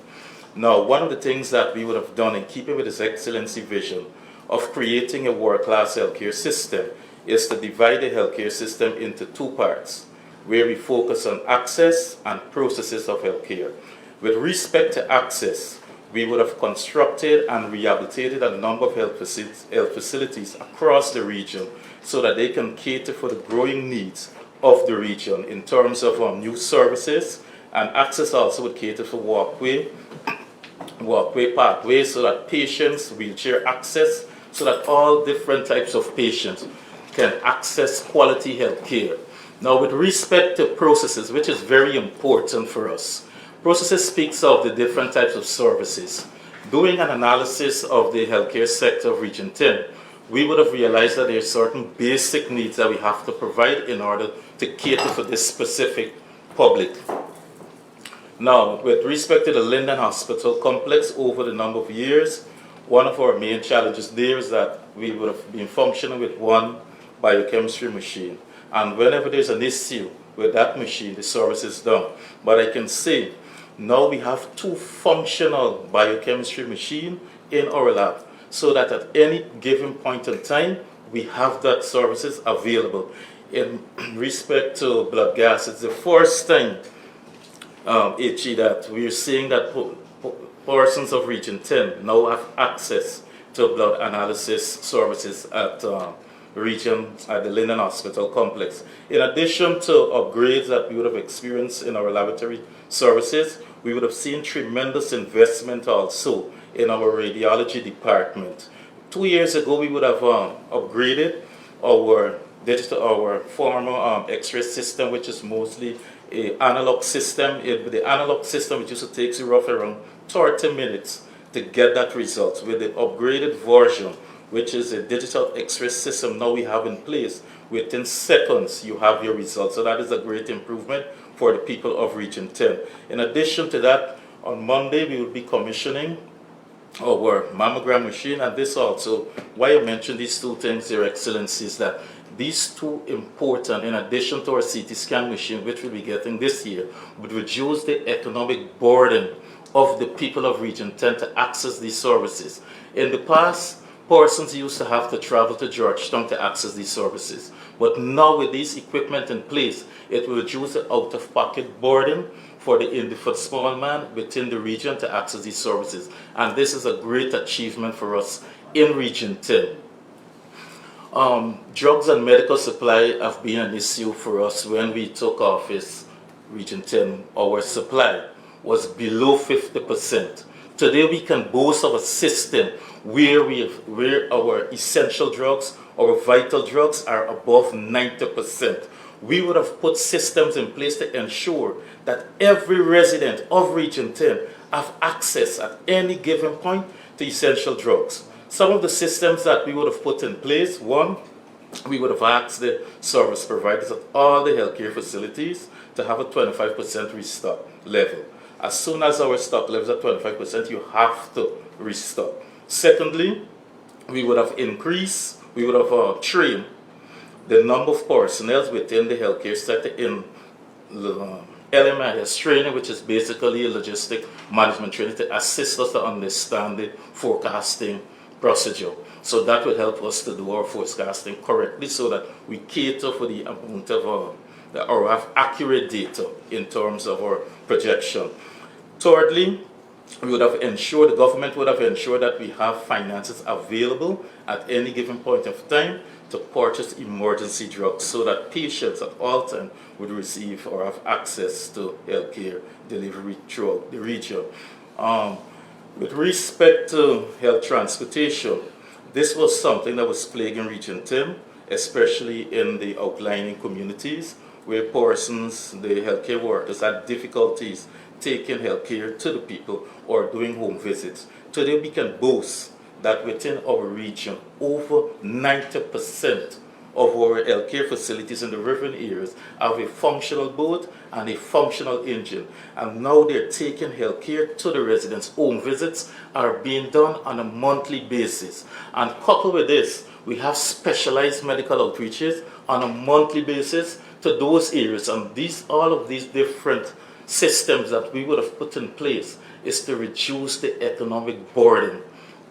Now, one of the things that we would have done in keeping with His Excellency vision of creating a world-class healthcare system is to divide the healthcare system into two parts, where we focus on access and processes of healthcare. With respect to access, we would have constructed and rehabilitated a number of health facilities across the region so that they can cater for the growing needs of the region in terms of new services, and access also would cater for walkway pathways so that patients, wheelchair access, so that all different types of patients can access quality health care. Now, with respect to processes, which is very important for us, processes speaks of the different types of services. Doing an analysis of the healthcare sector of Region 10, we would have realized that there are certain basic needs that we have to provide in order to cater for this specific public. Now, with respect to the Linden Hospital complex, over the number of years, one of our main challenges there is that we would have been functioning with one biochemistry machine. And whenever there's an issue with that machine, the service is done. But I can say, now we have two functional biochemistry machines in our lab, so that at any given point in time, we have that services available. In respect to blood gas, it's the first time, HE, that we're seeing that persons of Region 10 now have access to blood analysis services at the Linden Hospital complex. In addition to upgrades that we would have experienced in our laboratory services, we would have seen tremendous investment also in our radiology department. 2 years ago, we would have upgraded our former X-ray system, which is mostly an analog system. The analog system, it used to take you roughly around 30 minutes to get that result. With the upgraded version, which is a digital X-ray system now we have in place, within seconds you have your results. So that is a great improvement for the people of Region 10. In addition to that, on Monday we will be commissioning our mammogram machine, and this also, why I mentioned these two things, Your Excellency, is that these two important, in addition to our CT scan machine, which we'll be getting this year, would reduce the economic burden of the people of Region 10 to access these services. In the past, persons used to have to travel to Georgetown to access these services. But now with this equipment in place, it will reduce the out-of-pocket burden for the small man within the region to access these services. And this is a great achievement for us in Region 10. Drugs and medical supply have been an issue for us. When we took office, Region 10, our supply was below 50%. Today we can boast of a system where our essential drugs, our vital drugs are above 90%. We would have put systems in place to ensure that every resident of Region 10 have access at any given point to essential drugs. Some of the systems that we would have put in place, one, we would have asked the service providers at all the healthcare facilities to have a 25% restock level. As soon as our stock levels at 25%, you have to restock. Secondly, we would have trained the number of personnel within the healthcare sector in LMIS training, which is basically a logistic management training to assist us to understand the forecasting procedure. So that will help us to do our forecasting correctly so that we cater for the amount of or have accurate data in terms of our projection. Thirdly, we would have ensured, the government would have ensured that we have finances available at any given point of time to purchase emergency drugs so that patients at all times would receive or have access to healthcare delivery throughout the region. With respect to health transportation, this was something that was plaguing Region 10, especially in the outlying communities where persons, the healthcare workers, had difficulties taking healthcare to the people or doing home visits. Today we can boast that within our region, over 90% of our healthcare facilities in the riverine areas have a functional boat and a functional engine. And now they're taking healthcare to the residents. Home visits are being done on a monthly basis. And coupled with this, we have specialized medical outreaches on a monthly basis to those areas. And all of these different systems that we would have put in place is to reduce the economic burden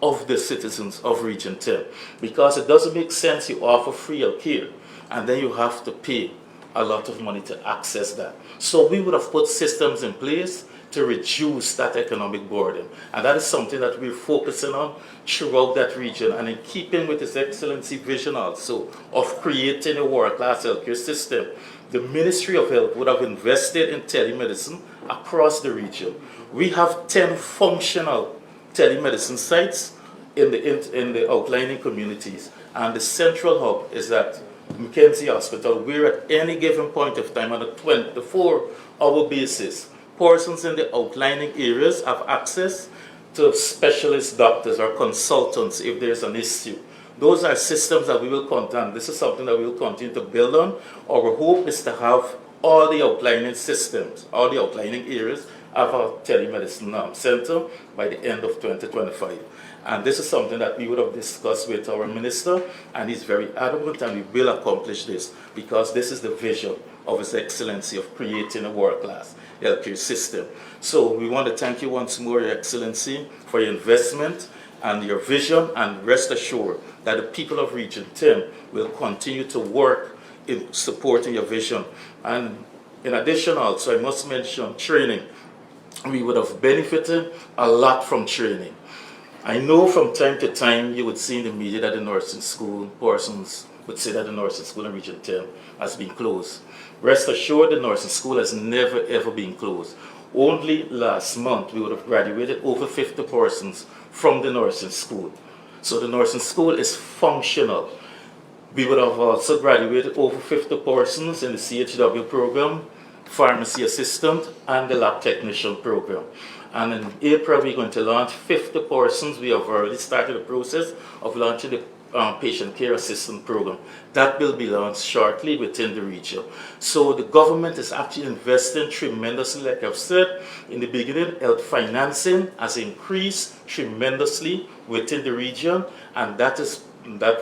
of the citizens of Region 10. Because it doesn't make sense you offer free health care and then you have to pay a lot of money to access that. So we would have put systems in place to reduce that economic burden. And that is something that we're focusing on throughout that region, and in keeping with His Excellency vision also of creating a world-class healthcare system. The Ministry of Health would have invested in telemedicine across the region. We have 10 functional telemedicine sites in the outlying communities. And the central hub is at Mackenzie Hospital, where at any given point of time on a 24-hour basis, persons in the outlying areas have access to specialist doctors or consultants if there's an issue. Those are systems that we will continue. This is something that we will continue to build on. Our hope is to have all the outlying systems, all the outlying areas have a telemedicine center by the end of 2025. And this is something that we would have discussed with our minister, and he's very adamant, and we will accomplish this because this is the vision of His Excellency of creating a world-class healthcare system. So we want to thank you once more, Your Excellency, for your investment and your vision, and rest assured that the people of Region 10 will continue to work in supporting your vision. And in addition also, I must mention training. We would have benefited a lot from training. I know from time to time you would see in the media that the nursing school, persons would say that the nursing school in Region 10 has been closed. Rest assured, the nursing school has never ever been closed. Only last month we would have graduated over 50 persons from the nursing school. So the nursing school is functional. We would have also graduated over 50 persons in the CHW program, pharmacy assistant, and the lab technician program. And in April, we're going to launch 50 persons. We have already started the process of launching the patient care assistant program. That will be launched shortly within the region. So the government is actually investing tremendously. Like I've said in the beginning, health financing has increased tremendously within the region, and that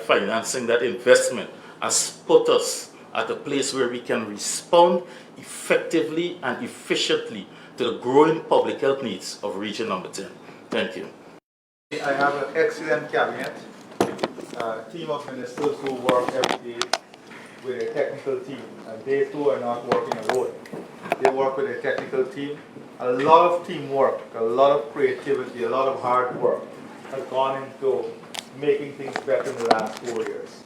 financing, that investment has put us at a place where we can respond effectively and efficiently to the growing public health needs of region number 10. Thank you. I have an excellent cabinet, a team of ministers who work every day with a technical team, and they too are not working alone. They work with a technical team. A lot of teamwork, a lot of creativity, a lot of hard work has gone into making things better in the last 4 years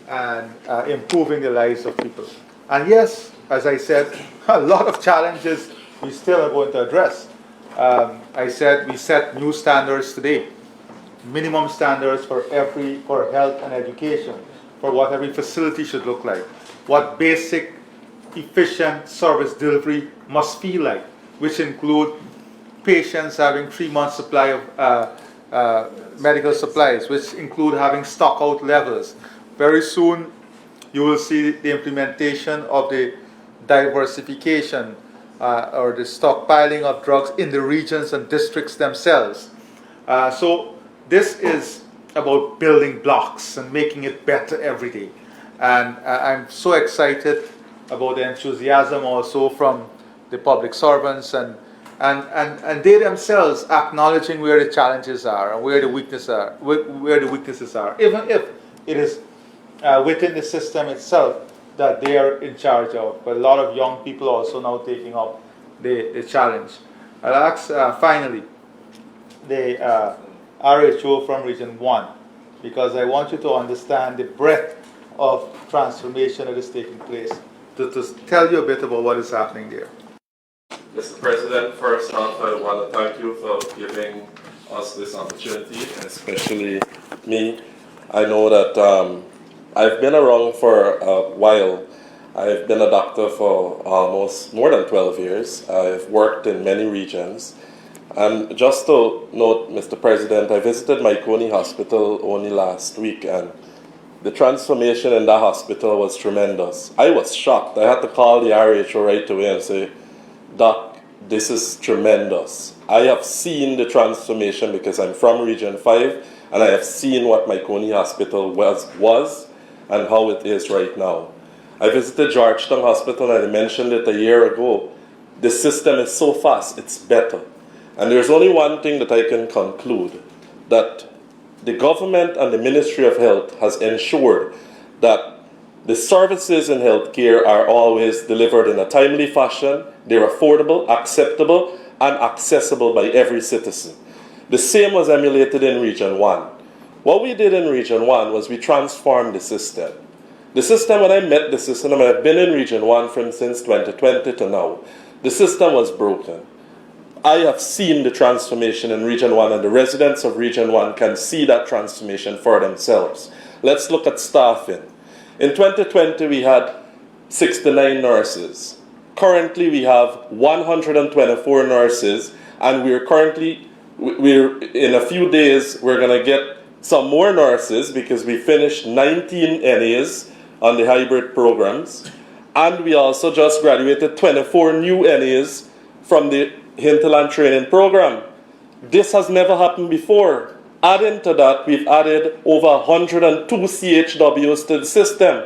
and improving the lives of people. And yes, as I said, a lot of challenges we still are going to address. I said we set new standards today, minimum standards for health and education, for what every facility should look like, what basic efficient service delivery must feel like, which include patients having 3 months supply of medical supplies, which include having stock out levels. Very soon you will see the implementation of the diversification or the stockpiling of drugs in the regions and districts themselves. So this is about building blocks and making it better every day. And I'm so excited about the enthusiasm also from the public servants and they themselves acknowledging where the challenges are and where the weaknesses are, even if it is within the system itself that they are in charge of. But a lot of young people also now taking up the challenge. I'll ask finally the RHO from Region 1, because I want you to understand the breadth of transformation that is taking place, to tell you a bit about what is happening there. Mr. President, first off, I want to thank you for giving us this opportunity, especially me. I know that I've been around for a while. I've been a doctor for almost more than 12 years. I've worked in many regions. And just to note, Mr. President, I visited my Coney Hospital only last week, and the transformation in that hospital was tremendous. I was shocked. I had to call the RHO right away and say, Doc, this is tremendous. I have seen the transformation because I'm from Region 5, and I have seen what Maikoni Hospital was and how it is right now. I visited Georgetown Hospital, and I mentioned it a year ago. The system is so fast, it's better. And there's only one thing that I can conclude, that the government and the Ministry of Health has ensured that the services in healthcare are always delivered in a timely fashion, they're affordable, acceptable, and accessible by every citizen. The same was emulated in Region 1. What we did in Region 1 was we transformed the system. The system, when I met the system, and I've been in Region 1 since 2020 to now, the system was broken. I have seen the transformation in Region 1, and the residents of Region 1 can see that transformation for themselves. Let's look at staffing. In 2020, we had 69 nurses. Currently, we have 124 nurses, and we're in a few days, we're going to get some more nurses because we finished 19 NAs on the hybrid programs, and we also just graduated 24 new NAs from the hinterland training program. This has never happened before. Adding to that, we've added over 102 CHWs to the system.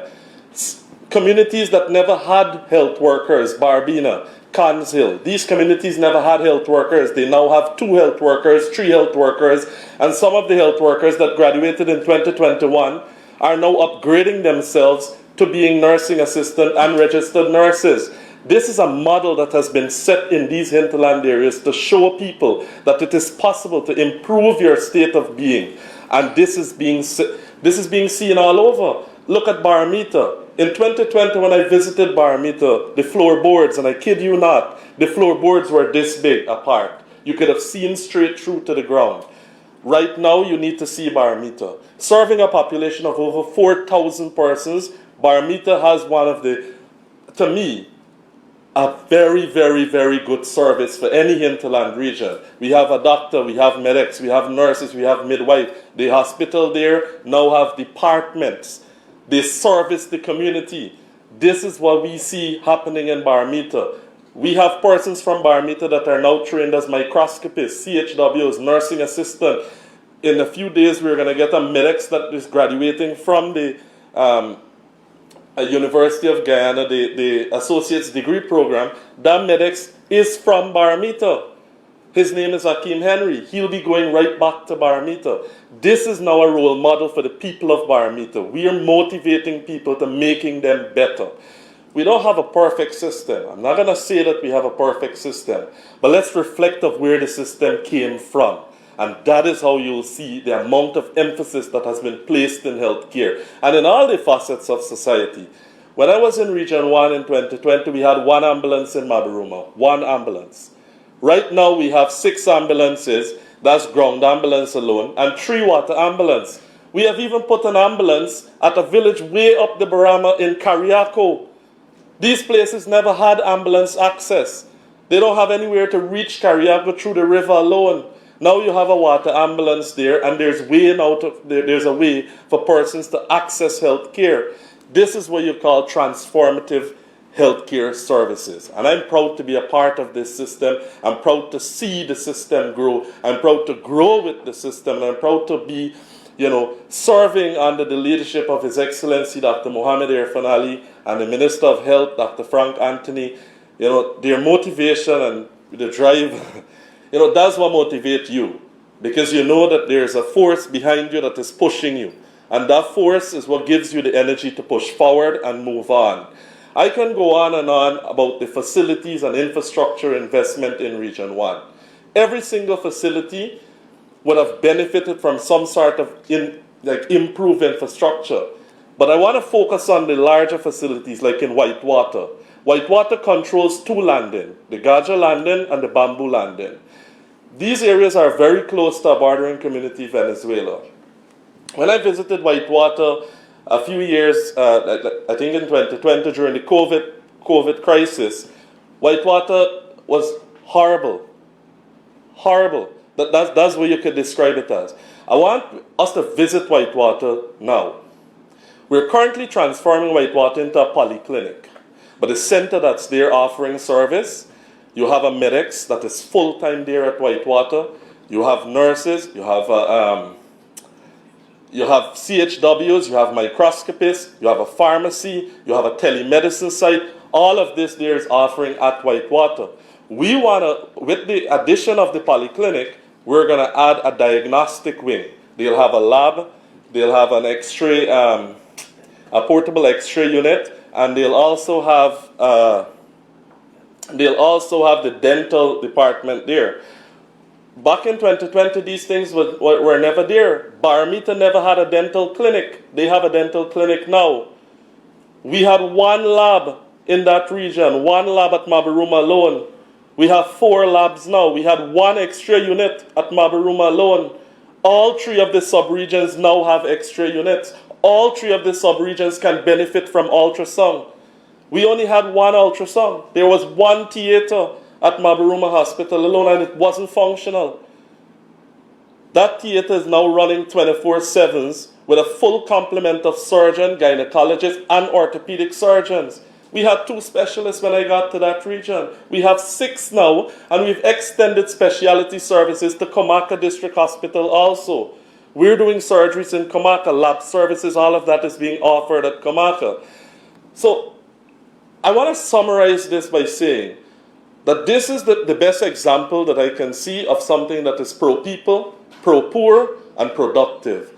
Communities that never had health workers, Barbina, Cans Hill, these communities never had health workers. They now have 2 health workers, 3 health workers, and some of the health workers that graduated in 2021 are now upgrading themselves to being nursing assistant and registered nurses. This is a model that has been set in these hinterland areas to show people that it is possible to improve your state of being. And this is being seen all over. Look at Baramita. In 2020, when I visited Baramita, the floorboards, and I kid you not, the floorboards were this big apart. You could have seen straight through to the ground. Right now, you need to see Baramita. Serving a population of over 4,000 persons, Baramita has one of the, to me, a very, very, very good service for any hinterland region. We have a doctor, we have medics, we have nurses, we have midwife. The hospital there now have departments. They service the community. This is what we see happening in Baramita. We have persons from Baramita that are now trained as microscopists, CHWs, nursing assistant. In a few days, we're going to get a medics that is graduating from the University of Guyana, the associate's degree program. That medics is from Baramita. His name is Hakeem Henry. He'll be going right back to Baramita. This is now a role model for the people of Baramita. We are motivating people to making them better. We don't have a perfect system. I'm not going to say that we have a perfect system, but let's reflect of where the system came from. And that is how you'll see the amount of emphasis that has been placed in healthcare and in all the facets of society. When I was in Region 1 in 2020, we had 1 ambulance in Mabaruma, 1 ambulance. Right now, we have 6 ambulances, that's ground ambulance alone, and 3 water ambulance. We have even put an ambulance at a village way up the Barama in Kariako. These places never had ambulance access. They don't have anywhere to reach Kariako through the river alone. Now you have a water ambulance there, and there's a way for persons to access health care. This is what you call transformative healthcare services. And I'm proud to be a part of this system. I'm proud to see the system grow. I'm proud to grow with the system. And I'm proud to be, serving under the leadership of His Excellency Dr. Mohamed Irfan Ali and the Minister of Health, Dr. Frank Anthony. Their motivation and the drive, that's what motivates you. Because you know that there's a force behind you that is pushing you. And that force is what gives you the energy to push forward and move on. I can go on and on about the facilities and infrastructure investment in Region 1. Every single facility would have benefited from some sort of improved infrastructure. But I want to focus on the larger facilities like in Whitewater. Whitewater controls 2 landings, the Gaja landing and the Bamboo landing. These areas are very close to a bordering community, Venezuela. When I visited Whitewater a few years, I think in 2020 during the COVID crisis, Whitewater was horrible. Horrible. That's what you could describe it as. I want us to visit Whitewater now. We're currently transforming Whitewater into a polyclinic. But the center that's there offering service, you have a medics that is full-time there at Whitewater. You have nurses, you have CHWs, you have microscopists, you have a pharmacy, you have a telemedicine site. All of this there is offering at Whitewater. We want to, with the addition of the polyclinic, we're going to add a diagnostic wing. They'll have a lab, they'll have an X-ray, a portable X-ray unit, and they'll also have the dental department there. Back in 2020, these things were never there. Barometer never had a dental clinic. They have a dental clinic now. We had one lab in that region, one lab at Mabaruma alone. We have 4 labs now. We had 1 X-ray unit at Mabaruma alone. All 3 of the sub-regions now have X-ray units. All 3 of the sub-regions can benefit from ultrasound. We only had 1 ultrasound. There was 1 theater at Mabaruma Hospital alone, and it wasn't functional. That theater is now running 24/7s with a full complement of surgeons, gynecologists, and orthopedic surgeons. We had 2 specialists when I got to that region. We have 6 now, and we've extended specialty services to Comaka District Hospital also. We're doing surgeries in Comaka, lab services, all of that is being offered at Comaka. So I want to summarize this by saying that this is the best example that I can see of something that is pro-people, pro-poor, and productive.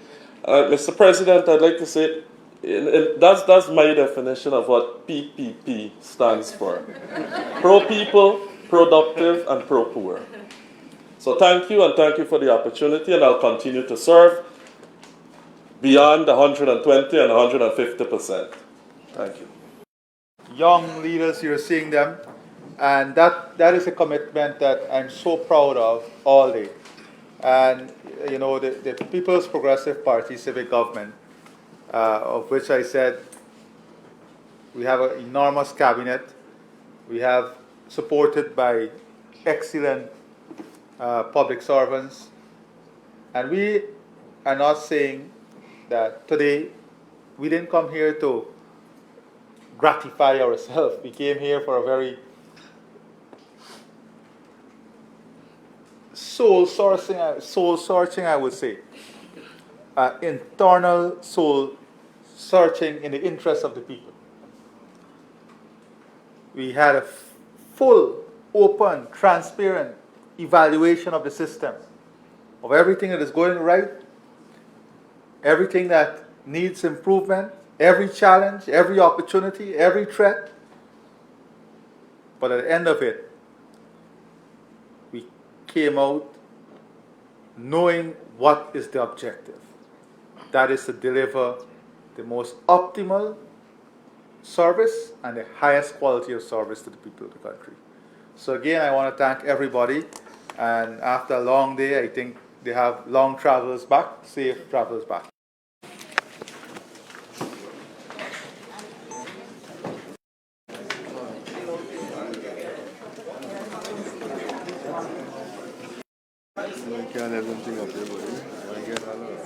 Mr. President, I'd like to say, that's my definition of what PPP stands for. Pro-people, productive, and pro-poor. So thank you, and thank you for the opportunity, and I'll continue to serve beyond 120 and 150%. Thank you. Young leaders, you're seeing them, and that is a commitment that I'm so proud of all day. And you know, the People's Progressive Party civic government, of which I said we have an enormous cabinet, we have supported by excellent public servants, and we are not saying that today we didn't come here to gratify ourselves. We came here for a very soul searching, I would say, internal soul searching in the interest of the people. We had a full, open, transparent evaluation of the system, of everything that is going right, everything that needs improvement, every challenge, every opportunity, every threat. But at the end of it, we came out knowing what is the objective. That is to deliver the most optimal service and the highest quality of service to the people of the country. So again, I want to thank everybody. And after a long day, I think they have long travels back, safe travels back. Can't have something up there, buddy. I get all of it.